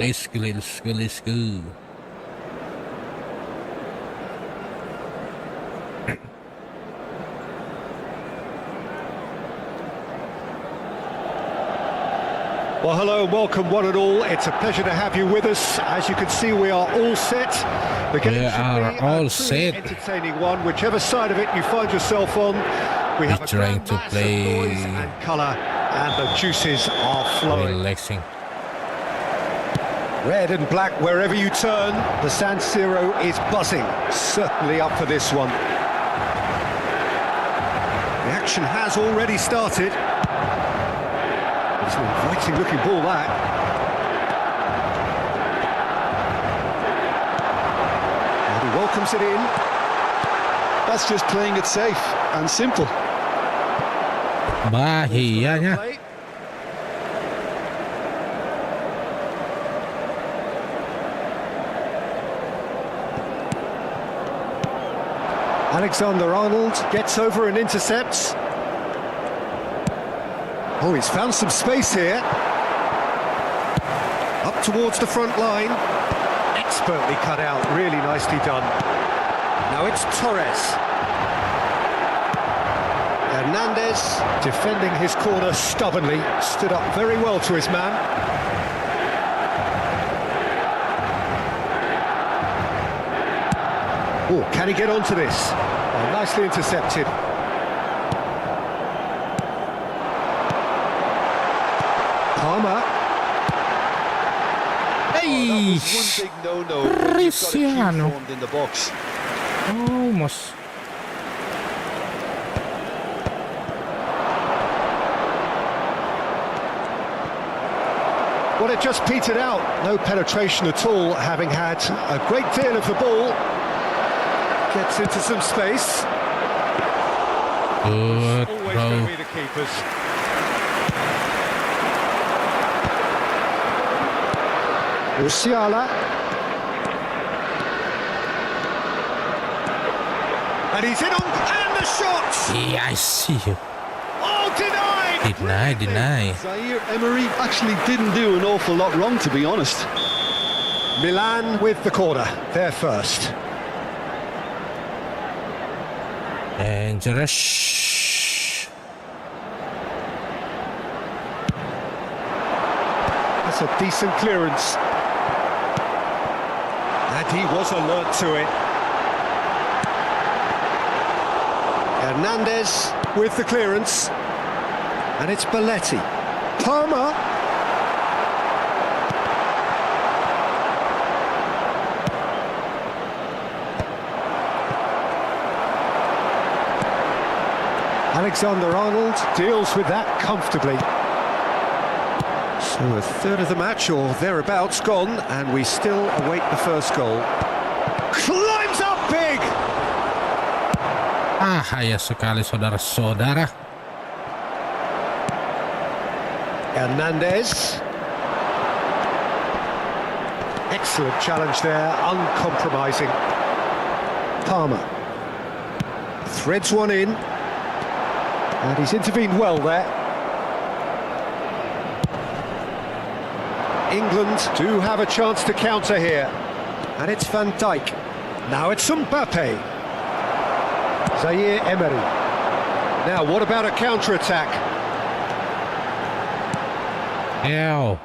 Let's go, let's go, let's go. Well, hello and welcome one and all. It's a pleasure to have you with us. As you can see, we are all set. The game should be all a set. entertaining one, whichever side of it you find yourself on. We have a trying to mass of play noise and colour, and the juices are flowing. relaxing. Red and black wherever you turn, the San Siro is buzzing. Certainly up for this one. The action has already started. It's an inviting looking ball, that. And he welcomes it in. That's just playing it safe and simple. Bahiyanya. Alexander-Arnold gets over and intercepts. Oh, he's found some space here. Up towards the front line. Expertly cut out, really nicely done. Now it's Torres. Hernandez defending his corner stubbornly, stood up very well to his man. Oh, can he get onto this? Oh, nicely intercepted. Palmer. Hey, One big no-no. You've got a Cristiano. queue formed in the box. almost. Well, it just petered out. No penetration at all, having had a great deal of the ball. Gets into some space. Good, Always bro. going to be the keepers. Musiala. And he's in on, and the shot! Yeah, I see you. Oh, denied! Deny. Zaire Emery actually didn't do an awful lot wrong, to be honest. Milan with the corner, they're first. Dangerous. That's a decent clearance. And he was alert to it. Hernandez with the clearance. And it's Belletti. Palmer. Alexander-Arnold deals with that comfortably. So a third of the match or thereabouts gone, and we still await the first goal. Climbs up big! Bahaya sekali saudara-saudara. Hernandez. Excellent challenge there, uncompromising. Palmer. Threads one in. And he's intervened well there. England do have a chance to counter here. And it's Van Dijk. Now it's Mbappe. Zaire Emery. Now what about a counter-attack? Ew.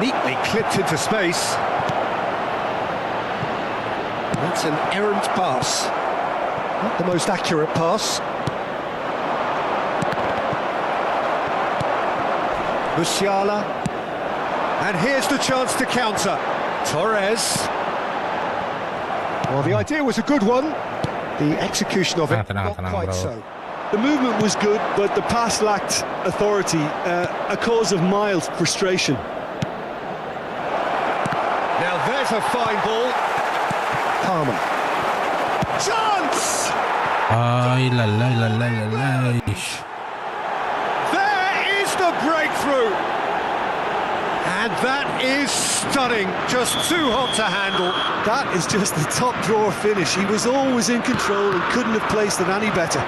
Neatly clipped into space. That's an errant pass. Not the most accurate pass. Musiala. And here's the chance to counter. Torres. Well, the idea was a good one. The execution of it, not quite so. The movement was good, but the pass lacked authority, a cause of mild frustration. Now there's a fine ball. Palmer. Chance! Ay, la la la la la la. There is the breakthrough! And that is stunning, just too hot to handle. That is just the top drawer finish. He was always in control and couldn't have placed it any better.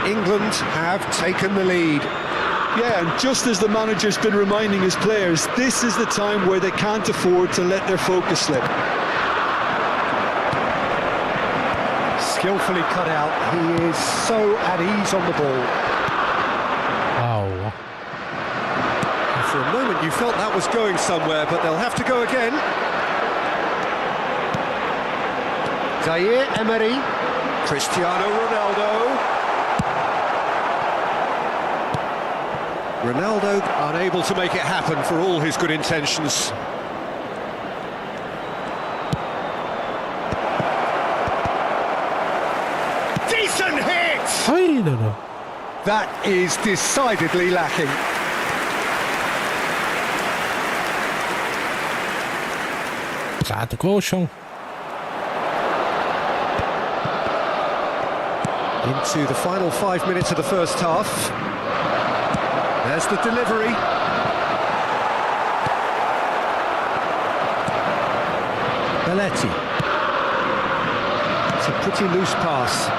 England have taken the lead. Yeah, and just as the manager's been reminding his players, this is the time where they can't afford to let their focus slip. Skillfully cut out. He is so at ease on the ball. Wow. And for a moment you felt that was going somewhere, but they'll have to go again. Zaire Emery. Cristiano Ronaldo. Ronaldo unable to make it happen for all his good intentions. Decent hit! Ay, no, no. That is decidedly lacking. Satu kosong. Into the final 5 minutes of the first half. There's the delivery. Belletti. It's a pretty loose pass.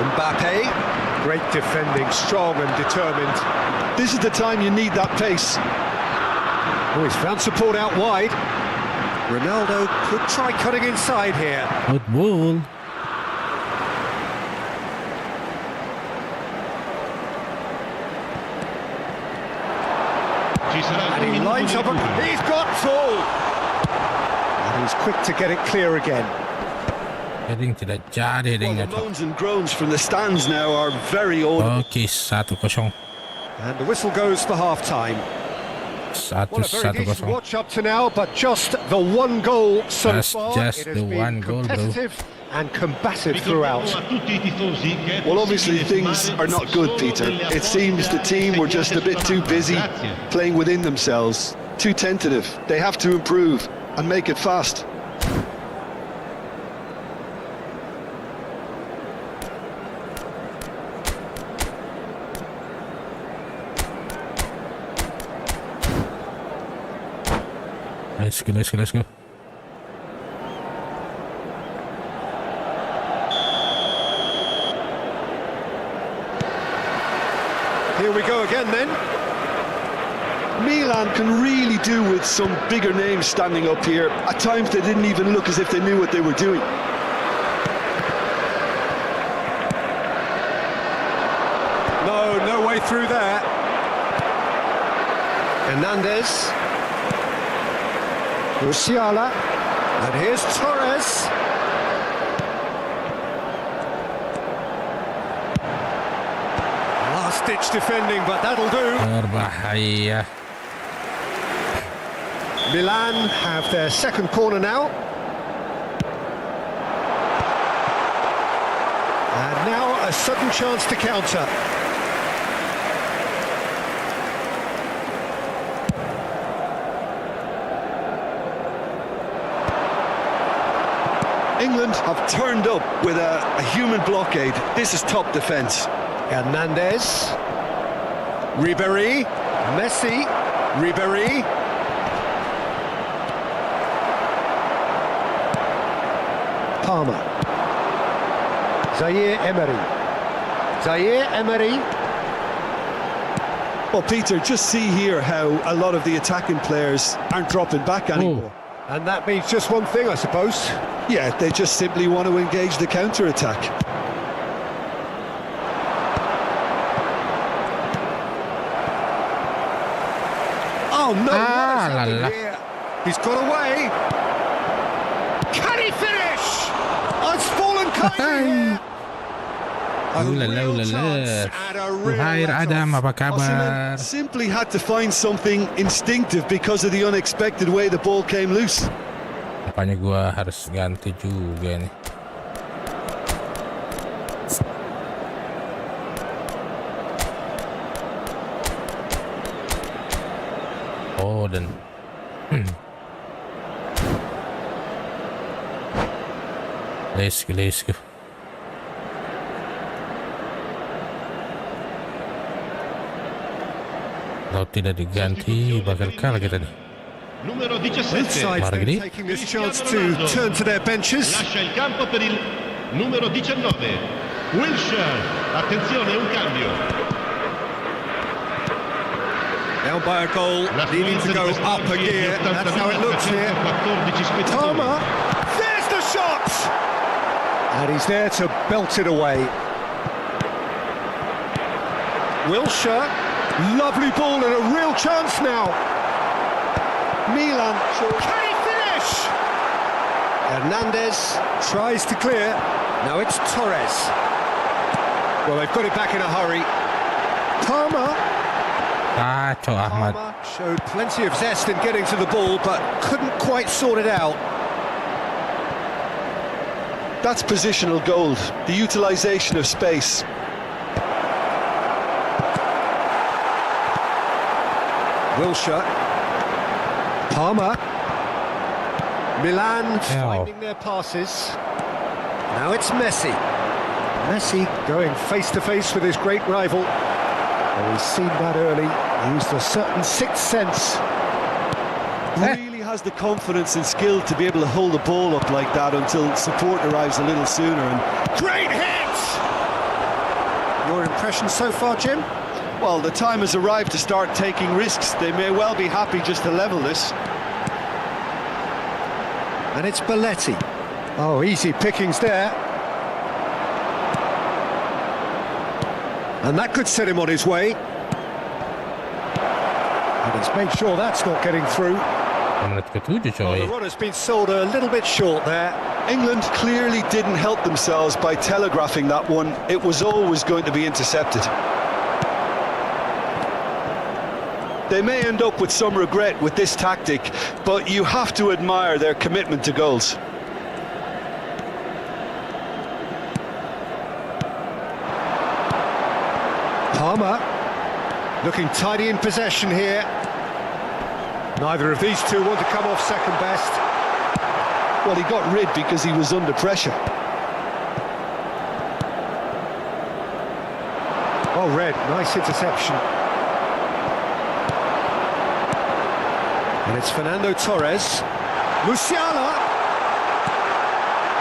Mbappe. Great defending, strong and determined. This is the time you need that pace. Oh, he's found support out wide. Ronaldo could try cutting inside here. Good ball. And he lines up, he's got full! And he's quick to get it clear again. Heading tidak jadi Well, headingnya. the moans and groans from the stands now are very audible. Oke, 1-0. And the whistle goes for half-time. Well, a very decent 1-1. watch up to now, but just the one goal so That's far. just It has the been one goal, bro. competitive and combative throughout. Well, obviously things are not good, Peter. It seems the team were just a bit too busy playing within themselves, too tentative. They have to improve and make it fast. Let's go. Here we go again then. Milan can really do with some bigger names standing up here. At times they didn't even look as if they knew what they were doing. No way through there. Hernandez. Musiala. And here's Torres. Last-ditch defending, but that'll do. Berbahaya. Milan have their second corner now. And now a sudden chance to counter. England have turned up with a human blockade. This is top defence. Hernandez. Ribéry. Messi. Ribéry. Palmer. Zaire Emery. Zaire Emery. Well, Peter, just see here how a lot of the attacking players aren't dropping back anymore. And that means just one thing, I suppose. Yeah, they just simply want to engage the counter-attack. Oh no! What has la, happened la. here? He's got away. Can he finish? Oh, it's fallen clean here. A real chance and a real Hai Adam, let-off. apa kabar? Simply had to find something instinctive because of the unexpected way the ball came loose. Apanya gua harus ganti juga nih. Oh, dan let's go. Kalau tidak diganti bakal kalah kita nih. Numero Both 17. sides then Margheriti. taking this chance to turn to their benches. Lascia il campo per il numero 19. Wilshere. Attenzione, un cambio. Down by a goal, needing to go up a gear. That's how it looks here. 14 spettatori. Palmer, there's the shot! And he's there to belt it away. Wilshere, lovely ball and a real chance now. Milan, can he finish? Hernandez tries to clear. Now it's Torres. Well, they've got it back in a hurry. Palmer. Kacau Ahmad. Palmer showed plenty of zest in getting to the ball, but couldn't quite sort it out. That's positional gold, the utilisation of space. Wilshere. Palmer. Milan Ow. finding their passes. Now it's Messi. Messi going face to face with his great rival. Oh, he's seen that early. Used a certain sixth sense. Really has the confidence and skill to be able to hold the ball up like that until support arrives a little sooner. And Great hit! Your impression so far, Jim? well, the time has arrived to start taking risks. They may well be happy just to level this. And it's Belletti. Oh, easy pickings there. And that could set him on his way. And he's made sure that's not getting through. Menit ke-7 Well, coy. the run has been sold a little bit short there. England clearly didn't help themselves by telegraphing that one. It was always going to be intercepted. They may end up with some regret with this tactic, but you have to admire their commitment to goals. Palmer looking tidy in possession here. Neither of these two want to come off second best. Well, he got rid because he was under pressure. Oh, Red, nice interception. And it's Fernando Torres. Musiala.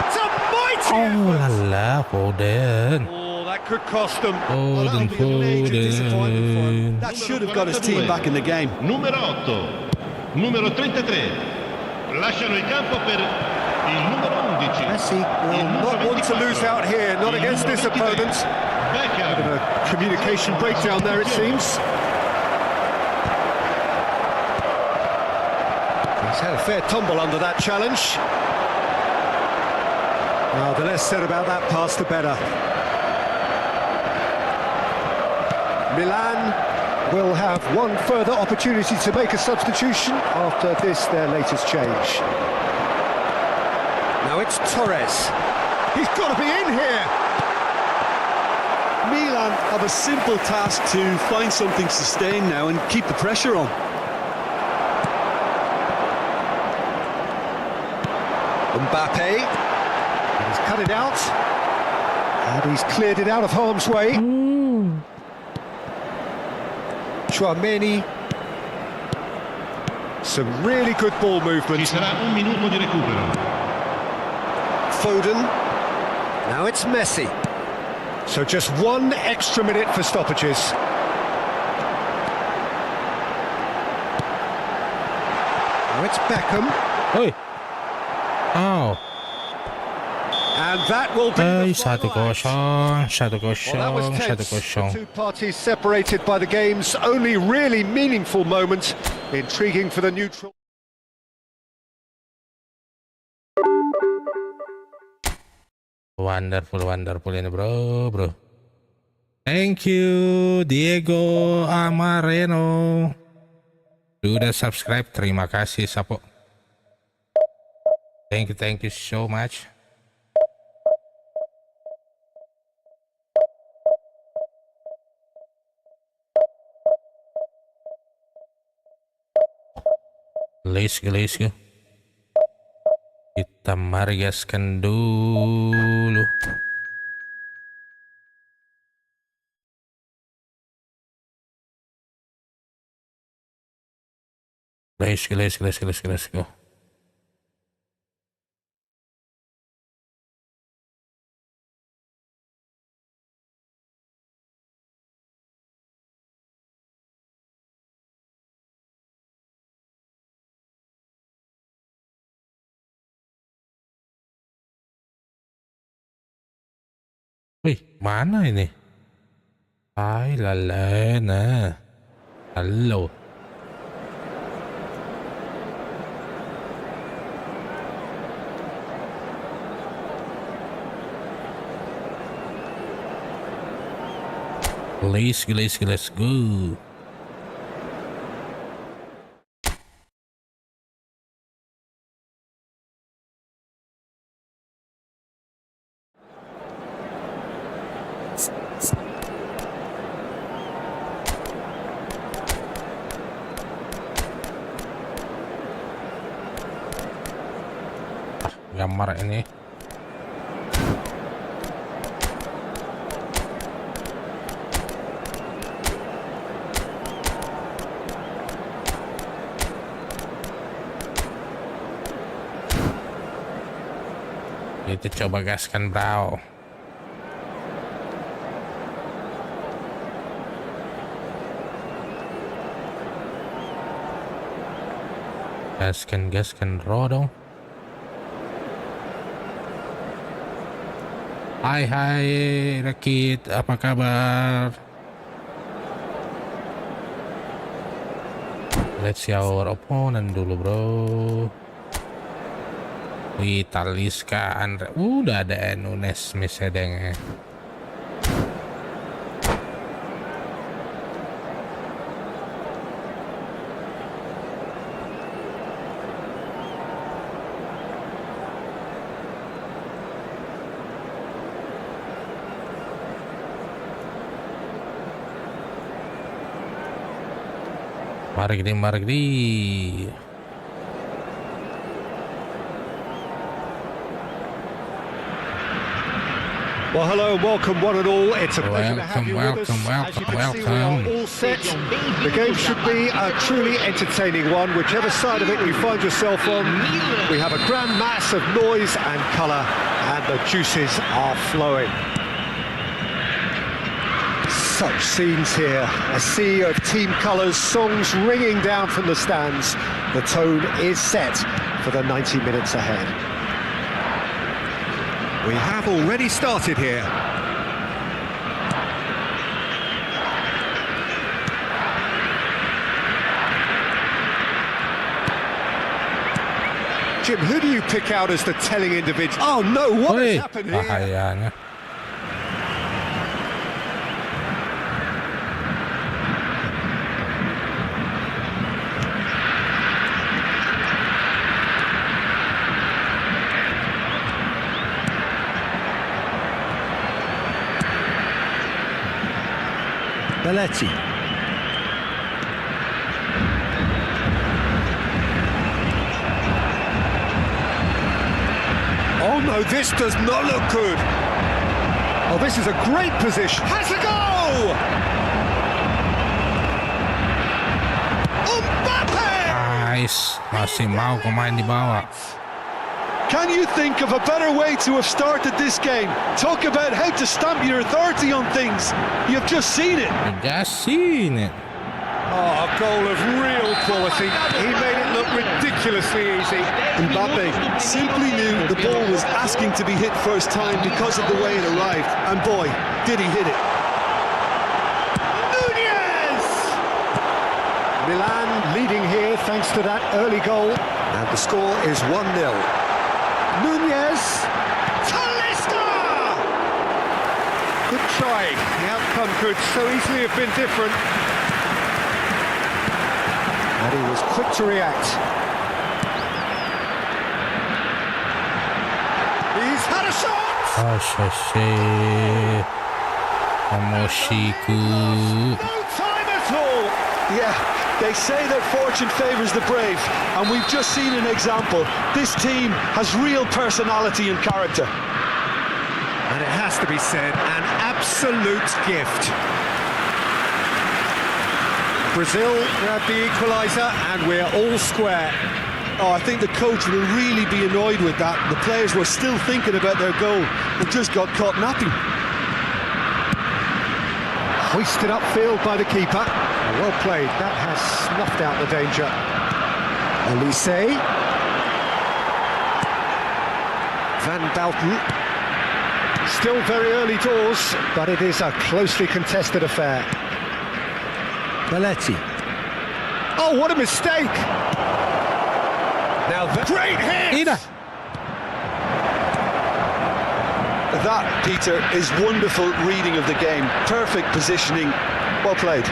It's a mighty Oh effort. la la, Foden. Oh, that could cost them. Foden, That'll be a major disappointment for him. Foden. That should have got his team back in the game. Numero 8. Numero 33. Lasciano il campo per il numero 11. Messi will Il numero not want to 24. lose out here, not Il against numero this 23. opponent. Beckham. A communication breakdown there, it seems. He's had a fair tumble under that challenge. Well, the less said about that pass, the better. Milan will have one further opportunity to make a substitution after this, their latest change. Now it's Torres. He's got to be in here. Milan have a simple task to find something sustained now and keep the pressure on. Mbappe. He's cut it out. And he's cleared it out of harm's way. Chouameni. Some really good ball Ci movement. sarà un minuto di recupero. Foden. Now it's Messi. So just one extra minute for stoppages. Now it's Beckham. Oi. Oh. And that will be Ay, the final act. 1-0, Well, that was 1-0, tense. The 1-0. two parties separated by the game's only really meaningful moment. Intriguing for the neutral. Wonderful ini bro. Thank you Diego Amareno. Sudah subscribe, terima kasih Sapo. Thank you so much. Let's go. Kita mariaskan dulu. Let's go. Wih, mana ini? Ay, lalana. Halo. Let's go. Gambar ini. Kita coba gaskan bro. Gaskan raw dong. Hai Rakit, apa kabar? Let's see our opponent dulu bro. Wih, Talisca Andre. Udah ada Nunes misalnya. Margdi. Well, hello and welcome one and all. It's a pleasure to have you with us. As you can see, we are all set. The game should be a truly entertaining one, whichever side of it you find yourself on. We have a grand mass of noise and colour, and the juices are flowing. Such scenes here, a sea of team colours, songs ringing down from the stands. The tone is set for the 90 minutes ahead. We have already started here. Jim, who do you pick out as the telling individual? Oh no, what has happened here? Bahayanya. Belletti. Oh no, this does not look good. Oh, this is a great position. Has a goal! Nice. Masih mau pemain di bawah. Can you think of a better way to have started this game? Talk about how to stamp your authority on things. You've just seen it. Just seen it. Oh, a goal of real quality. He made it look ridiculously easy. Mbappe simply knew the ball was asking to be hit first time because of the way it arrived. And boy, did he hit it. Nunez! Milan leading here thanks to that early goal. And the score is 1-0. Nunez! Talisca! Good try. The outcome could so easily have been different. And he was quick to react. He's had a shot! Emosiku. No time at all! Yeah, they say that fortune favours the brave, and we've just seen an example. This team has real personality and character. And it has to be said, an absolute gift. Brazil grabbed the equaliser and we're all square. Oh, I think the coach will really be annoyed with that. The players were still thinking about their goal. They just got caught napping. Hoisted upfield by the keeper. Well played. That has snuffed out the danger. Elise. Van Balten. Still very early doors, but it is a closely contested affair. Belletti. Oh, what a mistake! Now, great hit! That, Peter, is wonderful reading of the game. Perfect positioning. Well played.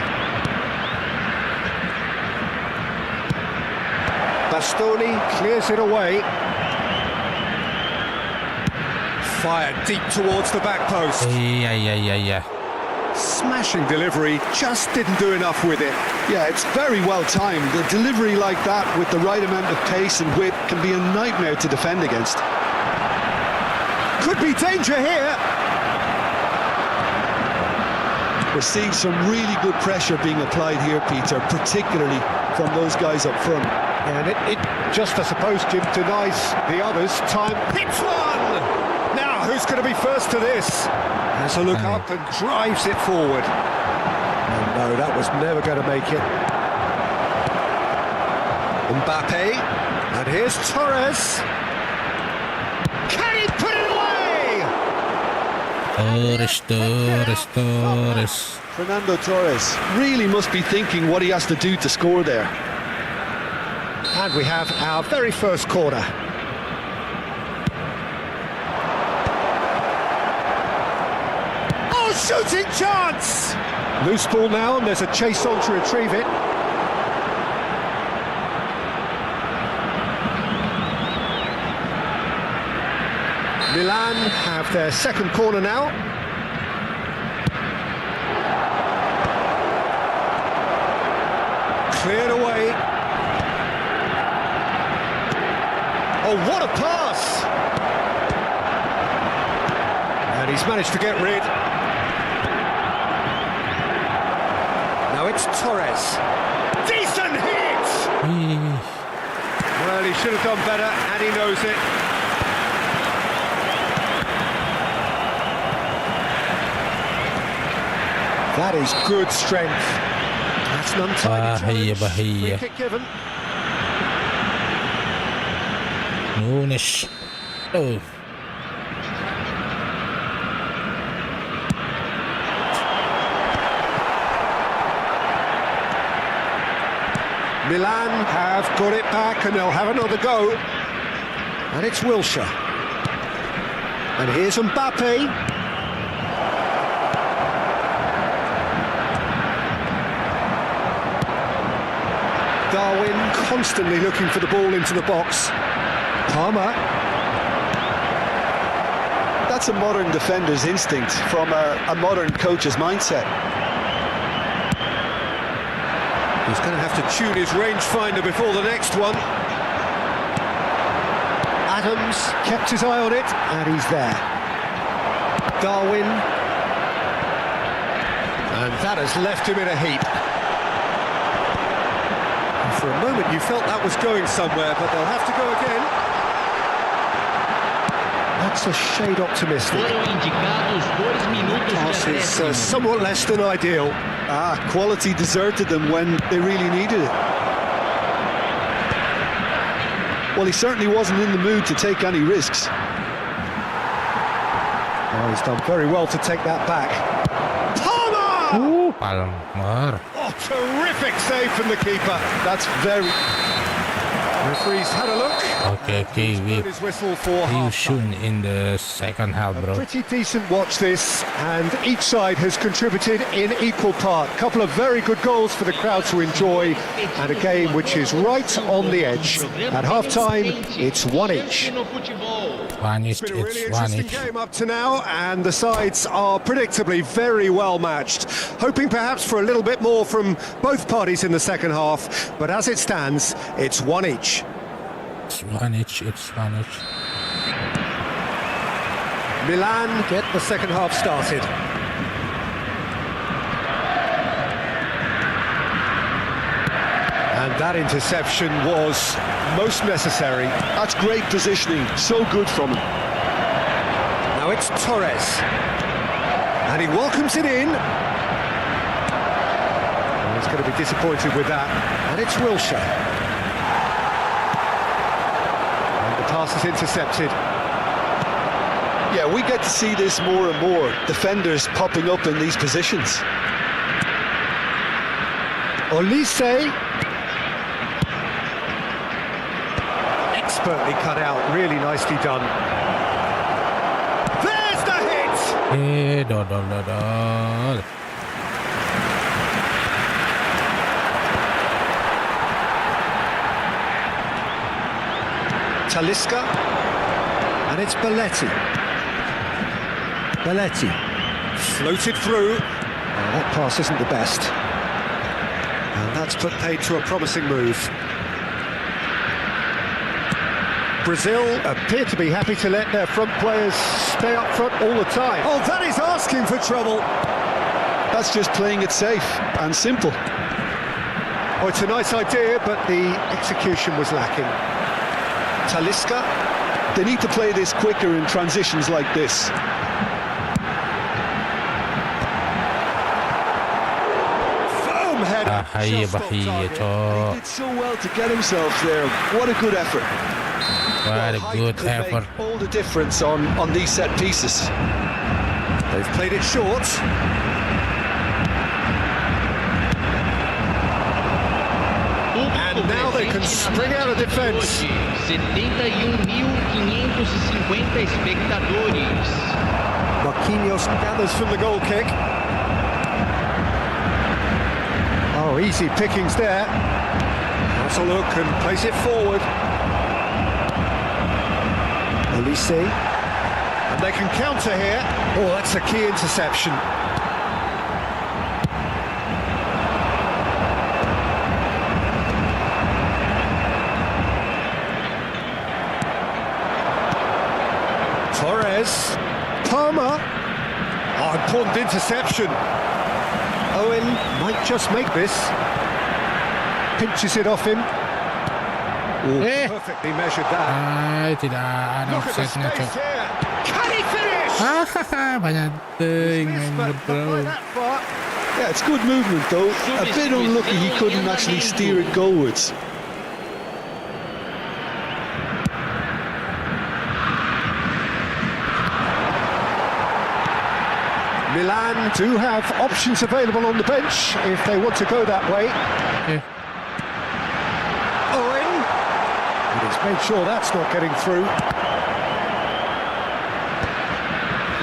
Bastoni clears it away. Fired deep towards the back post. Yeah. Smashing delivery, just didn't do enough with it. Yeah, it's very well timed. The delivery like that with the right amount of pace and whip can be a nightmare to defend against. Could be danger here. We're seeing some really good pressure being applied here, Peter, particularly from those guys up front. And it just, I suppose, Jim, denies the others time. Hits one! Now, who's going to be first to this? Has a look up and drives it forward. And no, that was never going to make it. Mbappe. And here's Torres. Can he put it away? Torres. Fernando Torres really must be thinking what he has to do to score there. And we have our very first corner. Oh, shooting chance! Loose ball now, and there's a chase on to retrieve it. Milan have their second corner now. Cleared away. Oh, what a pass! And he's managed to get rid. Now it's Torres. Decent hit! Well, he should have done better, and he knows it. That is good strength. That's an untidy challenge. Free kick given. Nunes. Oh. Milan have got it back and they'll have another go. And it's Wilshere. And here's Mbappe. Darwin constantly looking for the ball into the box. Palmer. That's a modern defender's instinct from a modern coach's mindset. He's going to have to tune his rangefinder before the next one. Adams kept his eye on it, and he's there. Darwin. And that has left him in a heap. And for a moment you felt that was going somewhere, but they'll have to go again. That's a shade optimistic. Pass is somewhat less than ideal. Quality deserted them when they really needed it. Well, he certainly wasn't in the mood to take any risks. Oh, he's done very well to take that back. Palmer! Palmer. Oh, terrific save from the keeper. That's very... Referee's had a look. Okay, His whistle for we half soon in the second half, bro. Pretty decent watch this, and each side has contributed in equal part. Couple of very good goals for the crowd to enjoy, and a game which is right on the edge. At half-time, it's 1-1. It's It's been a really 1-1. interesting game up to now, and the sides are predictably very well matched. Hoping perhaps for a little bit more from both parties in the second half, but as it stands, it's 1-1. It's 1-1. Milan get the second half started. And that interception was most necessary. That's great positioning, so good from him. Now it's Torres. And he welcomes it in. And he's going to be disappointed with that. And it's Wilshere. And the pass is intercepted. Yeah, we get to see this more and more. Defenders popping up in these positions. Olise. Expertly cut out, really nicely done. There's the hit! Talisca, and it's Belletti. Belletti floated through. Oh, that pass isn't the best. And that's put paid to a promising move. Brazil appear to be happy to let their front players stay up front all the time. Oh, that is asking for trouble. That's just playing it safe and simple. Oh, it's a nice idea, but the execution was lacking. Talisca. They need to play this quicker in transitions like this. Firm head. Bahaya, bahaya, He did so well to get himself there. What a good effort. What a good Could effort. make all the difference on these set pieces. They've played it short. And now they can spring out of defence. 71.550 espectadores. Marquinhos gathers from the goal kick. Oh, easy pickings there. Has a look and plays it forward. Olise. And they can counter here. Oh, that's a key interception. Torres. Palmer. Oh, important interception. Owen might just make this. Pinches it off him. Ooh, perfectly measured that. Tidak ada Look at the offsetnya, space cok. here. Can he finish? Banyak ting main But not bro. by that far. Yeah, it's good movement though. A bit unlucky he couldn't actually steer it goalwards. Milan do have options available on the bench if they want to go that way. Okay. Owen. And he's made sure that's not getting through.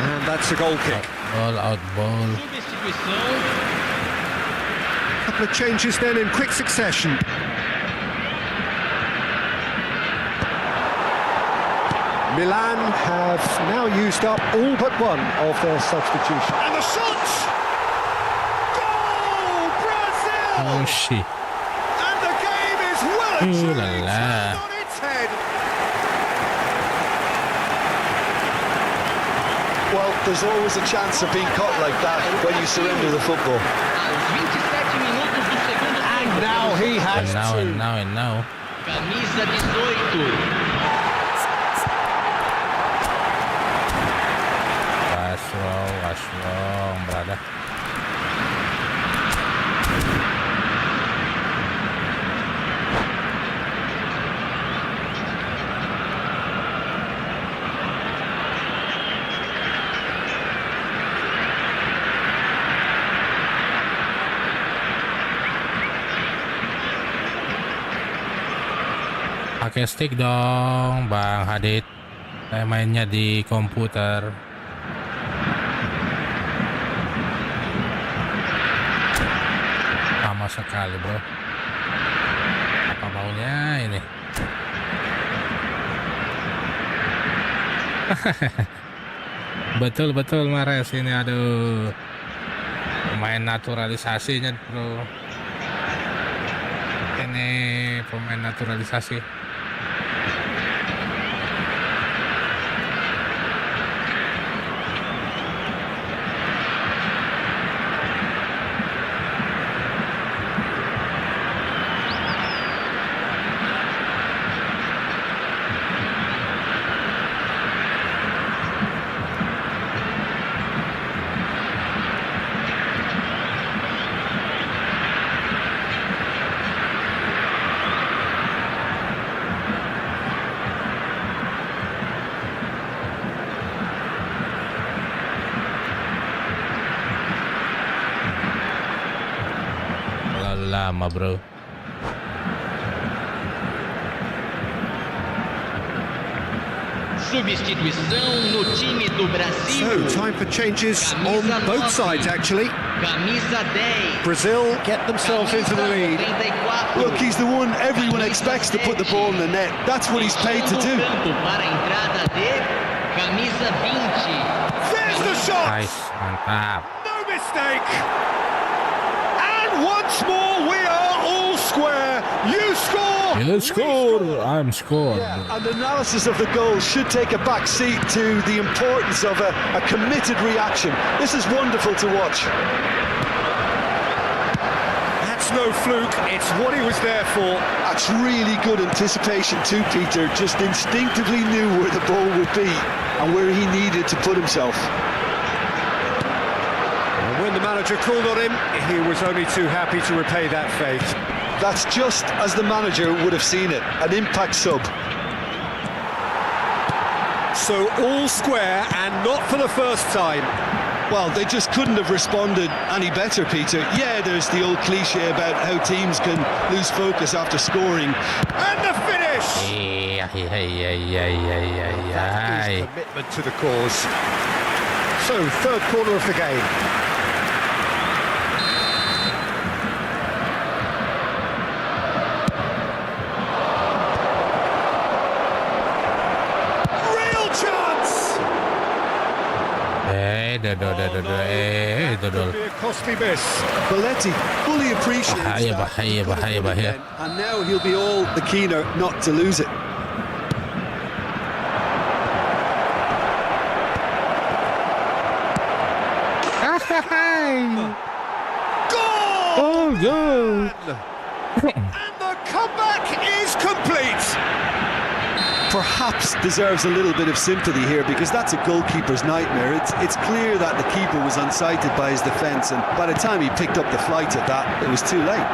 And that's a goal kick. Out ball. Couple of changes then in quick succession. Milan have now used up all but one of their substitutions. And the shot! Goal, Brazil! Oh shit. challenge la la. on its head. Well, there's always a chance of being caught like that when you surrender the football. Aos 27 minutos do segundo tempo. Now he has And now. Camisa 18. What's wrong, brother? Pakai stick dong, Bang Hadid. Saya mainnya di komputer. Sama sekali, bro. Apa maunya ini? Betul Mares ini, aduh. Pemain naturalisasinya, bro. Ini pemain naturalisasi. Lama, bro. Substituição no time do Brasil. So, time for changes on both sides, actually. Camisa 10. Brazil get themselves into the lead. 34. Look, he's the one everyone expects to put the ball in the net. That's what he's paid to do. Campo para a entrada de camisa 20. There's the shot! Nice, mantap. No mistake! And once more, we are all square. You score! You score, I'm scored. And analysis of the goal should take a back seat to the importance of a committed reaction. This is wonderful to watch. That's no fluke, it's what he was there for. That's really good anticipation too, Peter. Just instinctively knew where the ball would be and where he needed to put himself. And when the manager called on him, he was only too happy to repay that fate. That's just as the manager would have seen it, an impact sub. So all square, and not for the first time. Well, they just couldn't have responded any better, Peter. Yeah, there's the old cliche about how teams can lose focus after scoring. And the finish! That is commitment to the cause. So, third corner of the game. Real chance! Dodol. Could be a costly miss. Belletti fully appreciates Bahaya. and now he'll be all the keener not to lose it. Oh, go! And the comeback is complete! Perhaps deserves a little bit of sympathy here, because that's a goalkeeper's nightmare. It's clear that the keeper was unsighted by his defence, and by the time he picked up the flight at that, it was too late.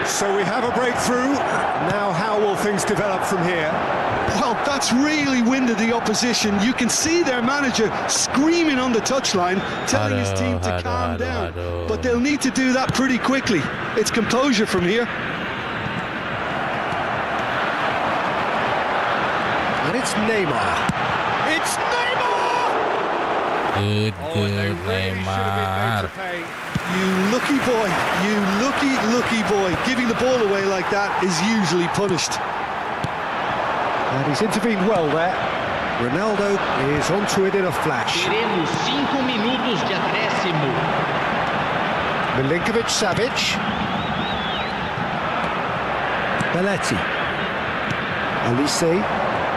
So we have a breakthrough. Now how will things develop from here? Well, that's really winded the opposition. You can see their manager screaming on the touchline, telling his team to calm down. But they'll need to do that pretty quickly. It's composure from here. And it's Neymar. It's Neymar! Good, And they really should have been made Neymar. to pay. You lucky boy, you lucky boy. Giving the ball away like that is usually punished. And he's intervened well there. Ronaldo is onto it in a flash. Teremos 5 minutos de acréscimo. Milinkovic-Savic. Belletti. Elise.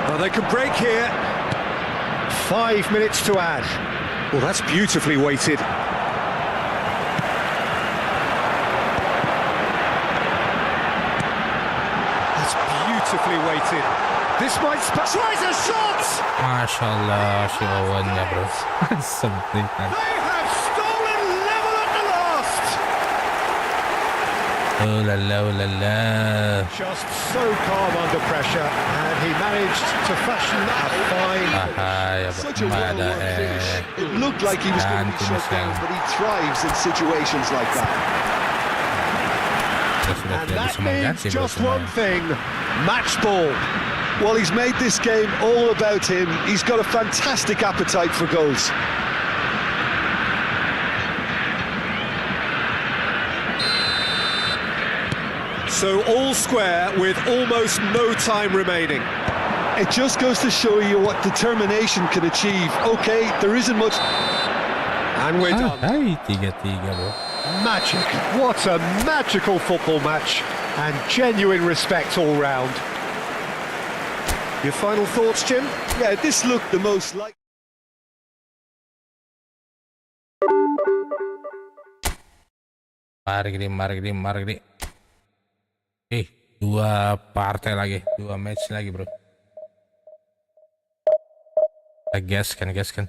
Oh, they can break here. 5 minutes to add. Well, that's beautifully weighted. That's beautifully weighted. This might tries a shot! Masya Allah, si Owen ya bro. Sempit kan. They have stolen level at the last! Oh la la, oh la la. Just so calm under pressure, and he managed to fashion a fine Ya Such a well-worked finish. It looked like he was going to be shut down, but he thrives in situations like that. and that means just one thing, match ball. Well, he's made this game all about him. He's got a fantastic appetite for goals. So all square with almost no time remaining. It just goes to show you what determination can achieve. Okay, there isn't much. And we're done. Hai 3-3 bro. Magic. What a magical football match. And genuine respect all round. Your final thoughts, Jim? Yeah, this looked the most like. Mari gede. Dua partai lagi, 2 match lagi bro. Kita gaskan.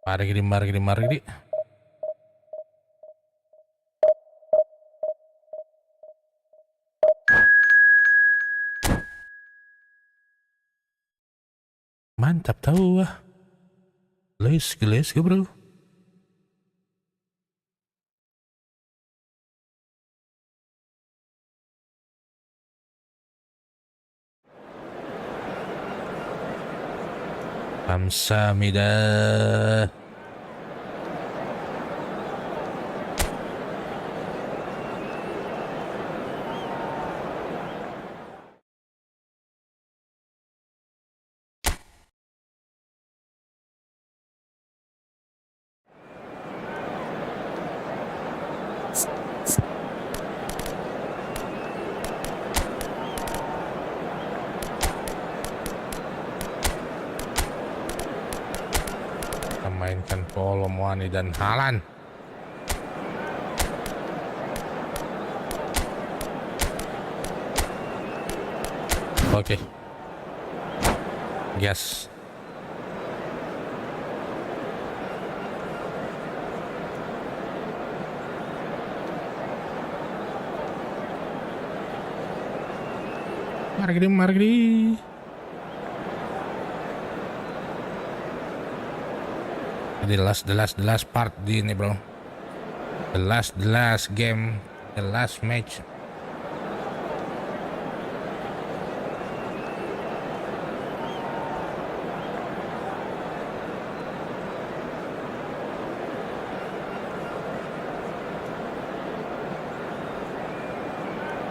Mari gede. Mantap tahu wah. Let's go bro. Kamsahamnida. Mainkan Kolomwani dan Halan. Oke. Gas. Mari. The last part di ini bro. The last game, the last match.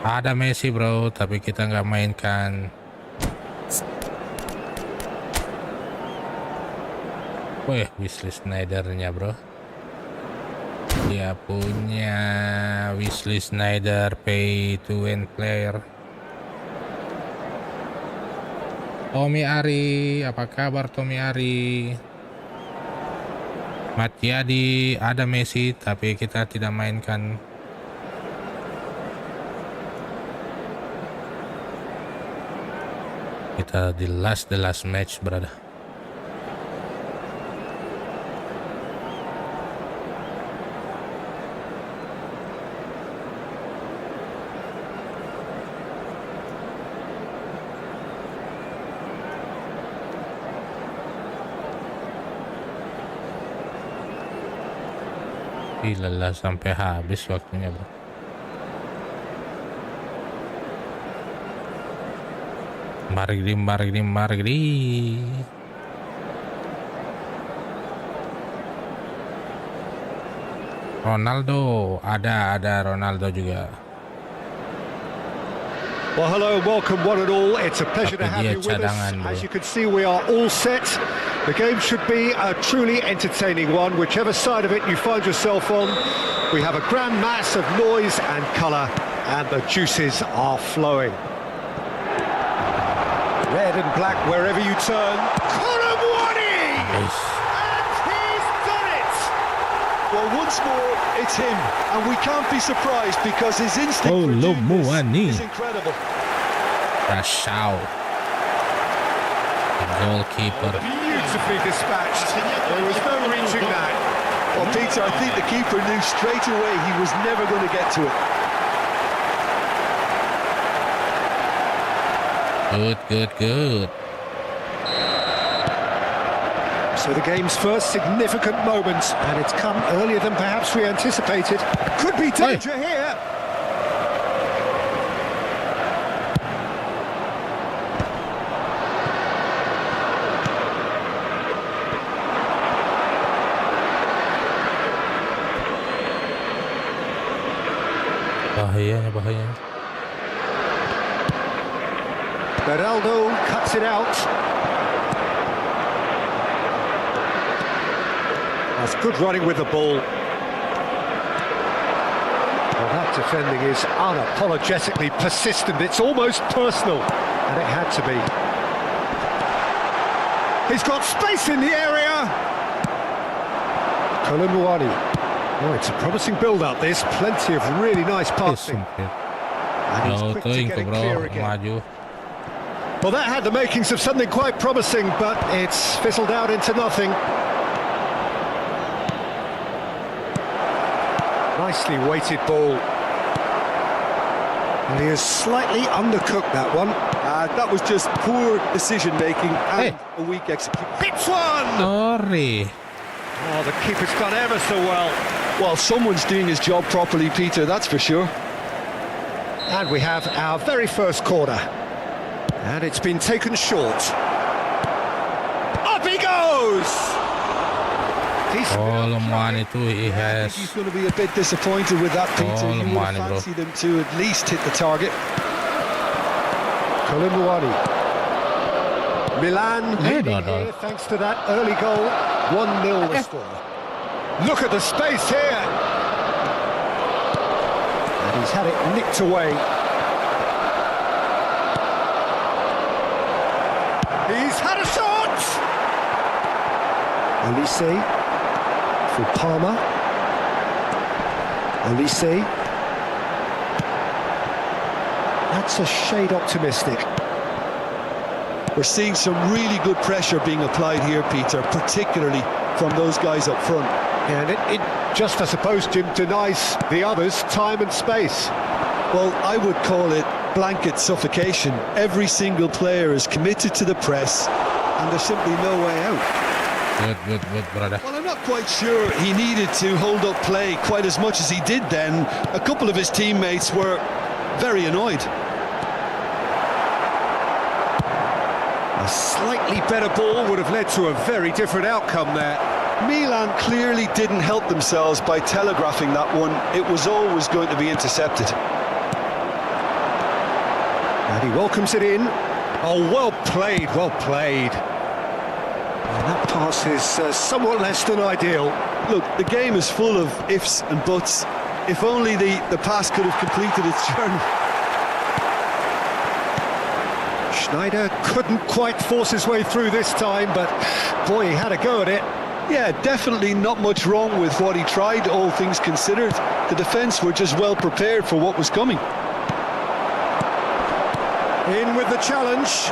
Ada Messi bro, tapi kita nggak mainkan. Wih, Wesley Sneijdernya bro. Dia punya Wesley Sneijder pay to win player. Tommy Ari, apa kabar Tommy Ari? Matiadi, ada Messi tapi kita tidak mainkan. Kita di the last match brother. Lelah sampai habis waktunya bro. Mari. Ronaldo, ada Ronaldo juga. Well, hello and welcome one and all. It's a pleasure to Tapi have dia you with us. cadangan, bro. As you can see, we are all set. The game should be a truly entertaining one, whichever side of it you find yourself on. We have a grand mass of noise and colour, and the juices are flowing. Red and black wherever you turn. Konami! Guys. And he's done it! Well, once more, it's him, and we can't be surprised because his instinct for doing this is incredible. Rashao, the goalkeeper. Beautifully dispatched. There was no reaching that. Well, Peter, I think the keeper knew straight away he was never going to get to it. Good. So the game's first significant moment, and it's come earlier than perhaps we anticipated. Could be danger here. Bahayanya. Beraldo cuts it out. That's good running with the ball. Well, that defending is unapologetically persistent. It's almost personal, and it had to be. He's got space in the area. Kolumuani. Oh, it's a promising build-up. There's plenty of really nice passing. And he's quick to get it clear again. Well, that had the makings of something quite promising, but it's fizzled out into nothing. Nicely weighted ball. And he has slightly undercooked that one. That was just poor decision-making and a weak execution. Hits one! Sorry. Oh, the keeper's done ever so well. Well, someone's doing his job properly, Peter, that's for sure. And we have our very first corner. And it's been taken short. Up he goes! Kolumuani itu he has. He's going to be a bit disappointed with that, Peter. You would have fancied him to at least hit the target. Kolumuani. Milan leading here thanks to that early goal. 1-0 the score. Look at the space here. And he's had it nicked away. He's had a shot! Olise for Palmer. Olise. That's a shade optimistic. We're seeing some really good pressure being applied here, Peter, particularly from those guys up front. And it just, I suppose, Jim, denies the others time and space. Well, I would call it blanket suffocation. Every single player is committed to the press, and there's simply no way out. Good, brother. Well, I'm not quite sure he needed to hold up play quite as much as he did then. A couple of his teammates were very annoyed. A slightly better ball would have led to a very different outcome there. Milan clearly didn't help themselves by telegraphing that one. It was always going to be intercepted. And he welcomes it in. Oh, well played. And that pass is somewhat less than ideal. Look, the game is full of ifs and buts. If only the pass could have completed its journey. Schneider couldn't quite force his way through this time, but boy, he had a go at it. Yeah, definitely not much wrong with what he tried, all things considered. The defence were just well prepared for what was coming. In with the challenge.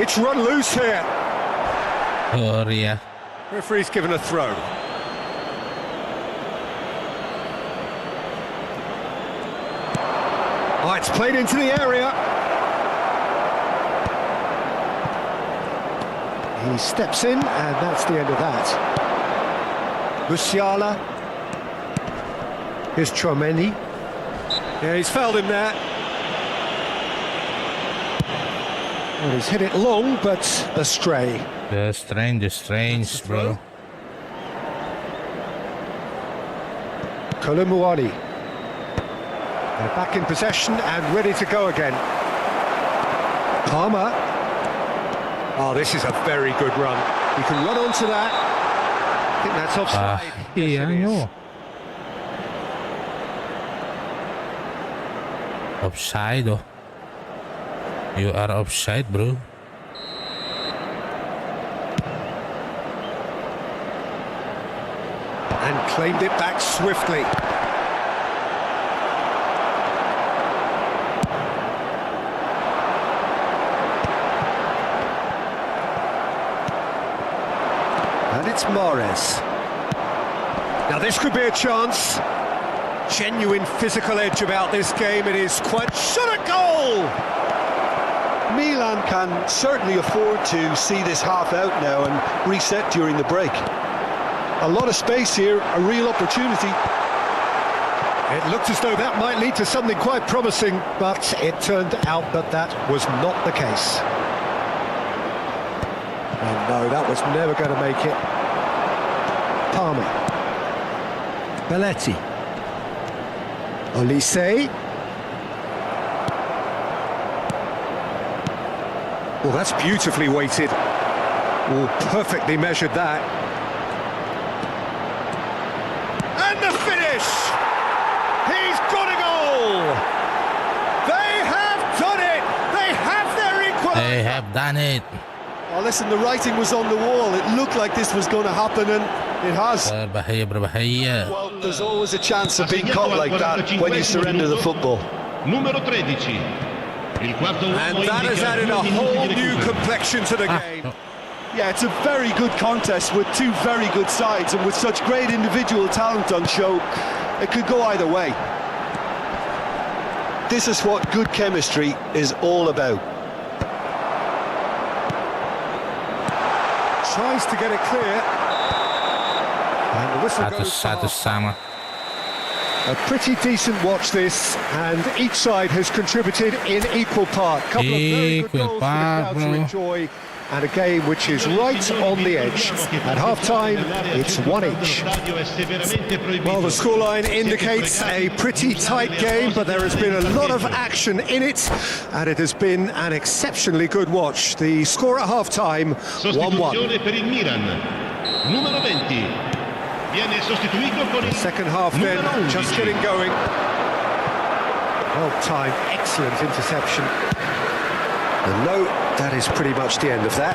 It's run loose here. Oh, yeah. Referee's given a throw. Oh, it's played into the area. He steps in, and that's the end of that. Musiala. Here's Chouameni. Yeah, he's fouled him there. Well, he's hit it long, but astray. The strange, bro. Kolumuani. They're back in possession and ready to go again. Palmer. Oh, this is a very good run. He can run onto that. I think that's offside. Iya Yes, it nyo. is. Offside oh. You are offside, bro. And claimed it back swiftly. And it's Mahrez. Now this could be a chance. Genuine physical edge about this game. It is quite shot at goal. Milan can certainly afford to see this half out now and reset during the break. A lot of space here, a real opportunity. It looked as though that might lead to something quite promising, but it turned out that that was not the case. And no, that was never going to make it. Palmer. Belletti. Olise. Well, that's beautifully weighted. Oh, perfectly measured that. And the finish! He's got a goal! They have done it! They have their equaliser! They have done it. Oh, listen, the writing was on the wall. It looked like this was going to happen, and it has. Berbahaya. Well, there's always a chance of being caught like that when you surrender the football. Numero 13. Il quarto uomo And that has indica added a 2 minuti whole di new recupero. complexion to the game. Yeah, it's a very good contest with two very good sides, and with such great individual talent on show, it could go either way. This is what good chemistry is all about. Tries to get it clear. And the whistle goes for Satu sama. a pretty decent watch this, and each side has contributed in equal part. Couple of very good Equal goals part, for the crowd to bro. enjoy, and a game which is right on the edge. At half-time, it's one each. Well, the scoreline indicates a pretty tight game, but there has been a lot of action in it, and it has been an exceptionally good watch. The score at half-time, 1-1. Sostituzione per il Milan. Numero 20. Viene sostituito con il Second half then, numero 11. just getting going. Well timed, excellent interception. And no, that is pretty much the end of that.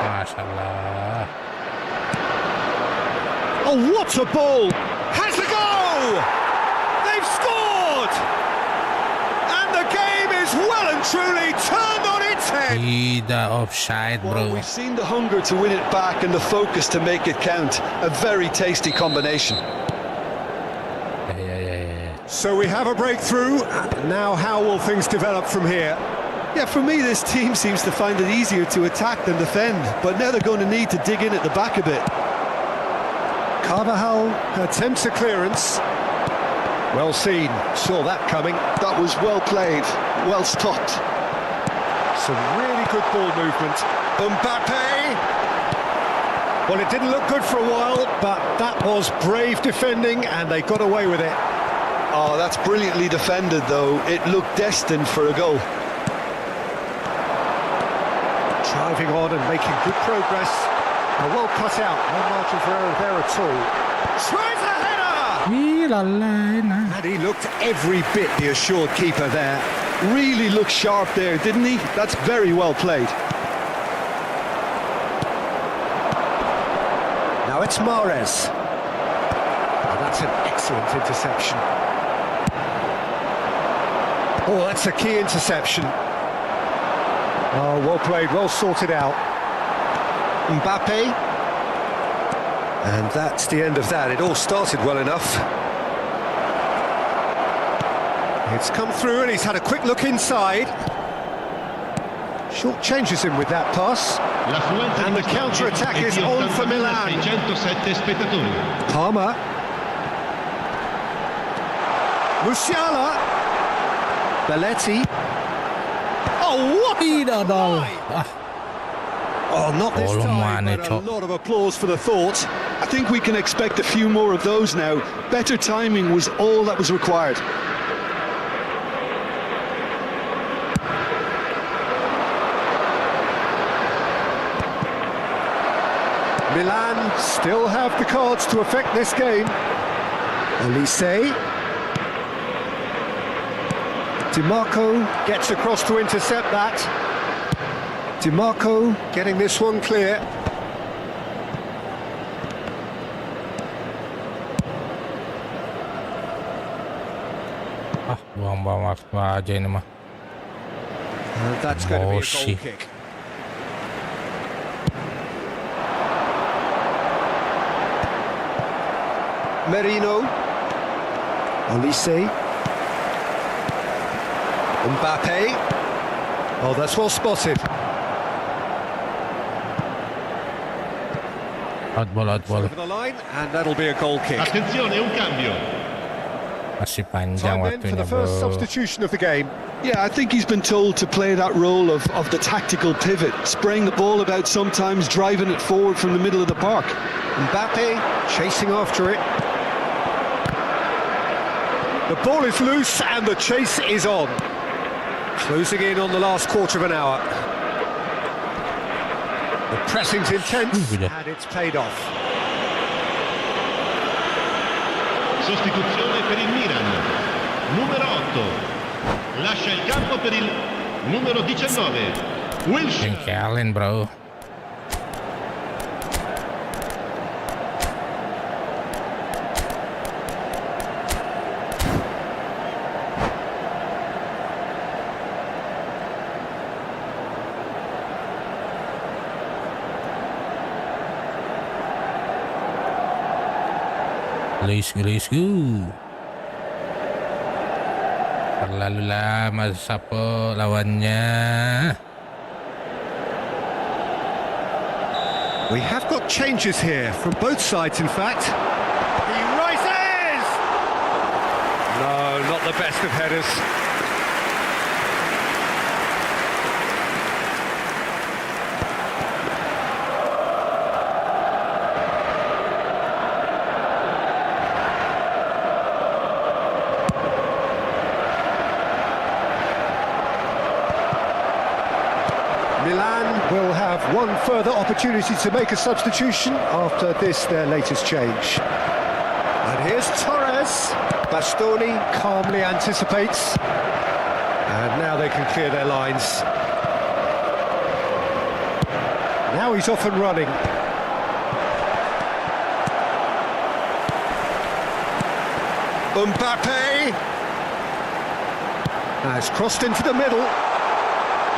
Mashallah. Oh, what a ball! Has a go! They've scored! And the game is well and truly turned on its head. Tidak offside, Well, bro. we've seen the hunger to win it back and the focus to make it count. A very tasty combination. Yeah. So we have a breakthrough. Now how will things develop from here? Yeah, for me, this team seems to find it easier to attack than defend, but now they're going to need to dig in at the back a bit. Carvajal attempts a clearance. Well seen, saw that coming. That was well played, well stopped. Some really good ball movement. Mbappe! Well, it didn't look good for a while, but that was brave defending, and they got away with it. Oh, that's brilliantly defended, though. It looked destined for a goal. Driving on and making good progress. A well cut out, no margin for error there at all. Tries a header! And he looked every bit the assured keeper there. Really looked sharp there, didn't he? That's very well played. Now it's Mahrez. Oh, that's an excellent interception. Oh, that's a key interception. Oh, well played, well sorted out. Mbappe. And that's the end of that. It all started well enough. It's come through and he's had a quick look inside. Short changes him with that pass. And the counter-attack is on for Milan. 607 spettatori. Palmer. Musiala. Belletti. Oh, what a Tidak dong. drive! Oh, not this Oh, time, man, but a lot of applause for the thought. I think we can expect a few more of those now. Better timing was all that was required. Milan still have the cards to affect this game. Olise. DiMarco gets across to intercept that. DiMarco getting this one clear. Buang-buang waktu aja ini mah. That's going to be a Moshi. goal kick. Merino. Olise. Mbappe. Oh, that's well spotted. Out ball. Over the line, and that'll be a goal kick. Attenzione, un cambio. Masih panjang Time then for waktunya, the first bro. substitution of the game. Yeah, I think he's been told to play that role of the tactical pivot, spraying the ball about sometimes, driving it forward from the middle of the park. Mbappe chasing after it. The ball is loose and the chase is on. Closing in on the last quarter of an hour. The pressing's intense and it's paid off. Sostituzione per il Milan. Numero 8. Lascia il campo per il numero 19. Wilshere. Jengkelin, bro. Guys, terlalu lama Sapo lawannya. We have got changes here from both sides, in fact. He rises! No, not the best of headers. Milan will have one further opportunity to make a substitution after this, their latest change. And here's Torres. Bastoni calmly anticipates. And now they can clear their lines. Now he's off and running. Mbappe. Now it's crossed into the middle.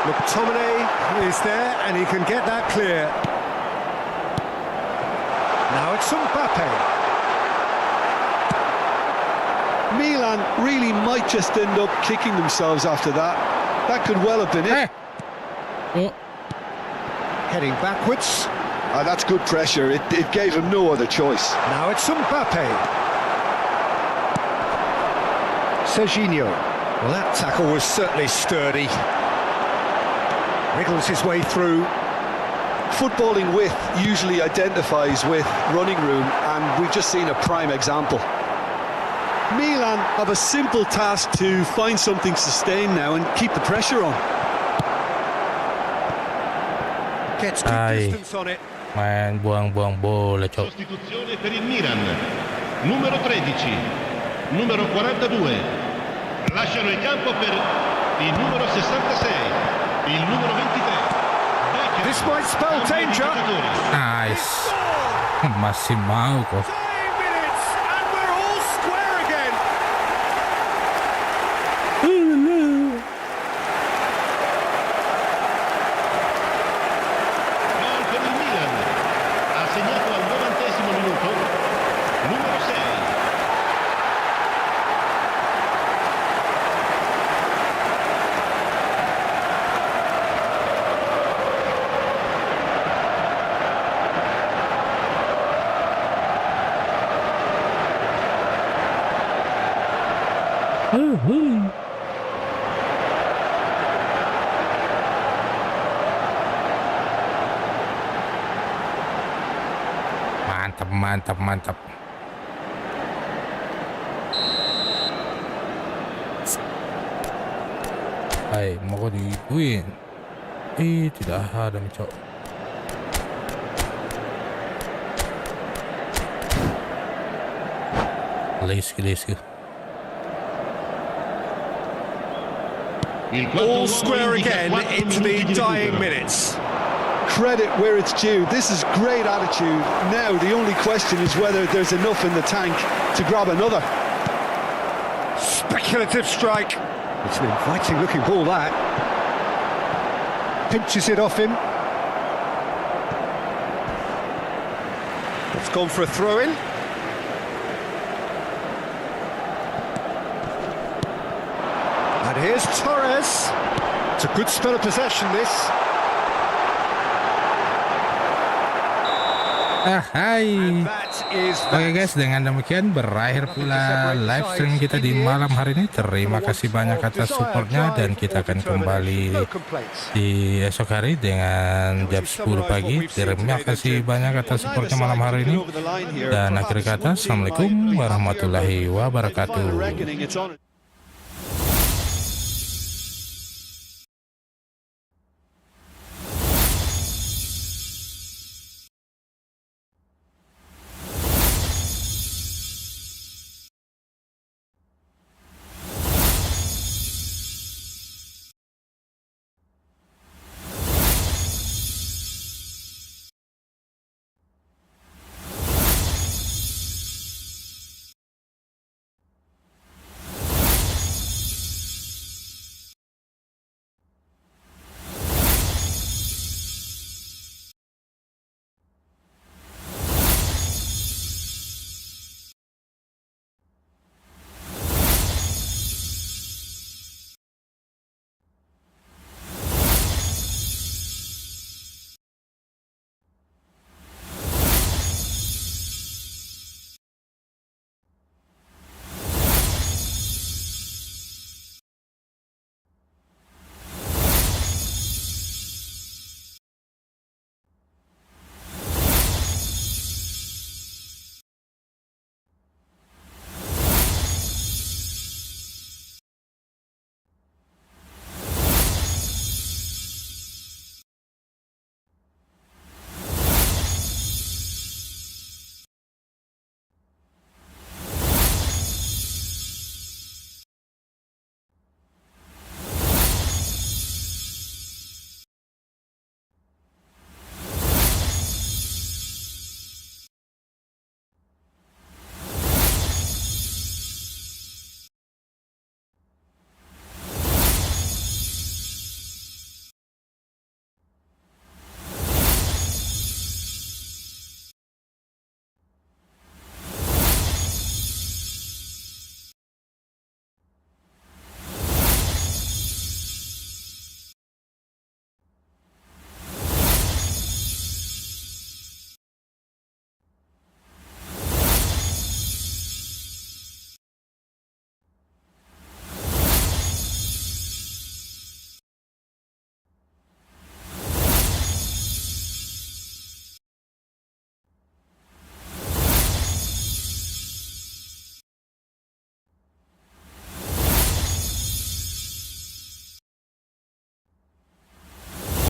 McTominay is there and he can get that clear. Now it's Mbappe. Milan really might just end up kicking themselves after that. That could well have been it. Oh, Heading backwards. That's good pressure. It gave him no other choice. Now it's Mbappe. Serginho. Well, that tackle was certainly sturdy. Wriggles his way through. Footballing width usually identifies with running room, and we've just seen a prime example. Milan have a simple task to find something sustained now and keep the pressure on. Gets good distance on it. main buang-buang bola, cok. Sostituzione per il Milan. Numero 13. Numero 42. Lasciano il campo per il numero 66. Il numero 23. This might spell danger. Nice. Masih mau kok. 5 minutes and we're all square again. Gol per il Milan. Ha segnato al 90° minuto. Numero 6. Mantap, mantap. Hai, mau digituin. Tidak ada cok. Let's go. All square again into the dying minutes. Credit where it's due. This is great attitude. Now the only question is whether there's enough in the tank to grab another. Speculative strike. It's an inviting looking ball, that. Pinches it off him. It's gone for a throw-in. And here's Torres. It's a good spell of possession, this. Hai. And that is Oke guys, dengan demikian berakhir pula live stream kita di malam hari ini. Terima kasih banyak atas supportnya, dan kita akan kembali di esok hari dengan jam 10 pagi. Terima kasih banyak atas supportnya malam hari ini. Dan akhir kata, Assalamualaikum warahmatullahi wabarakatuh.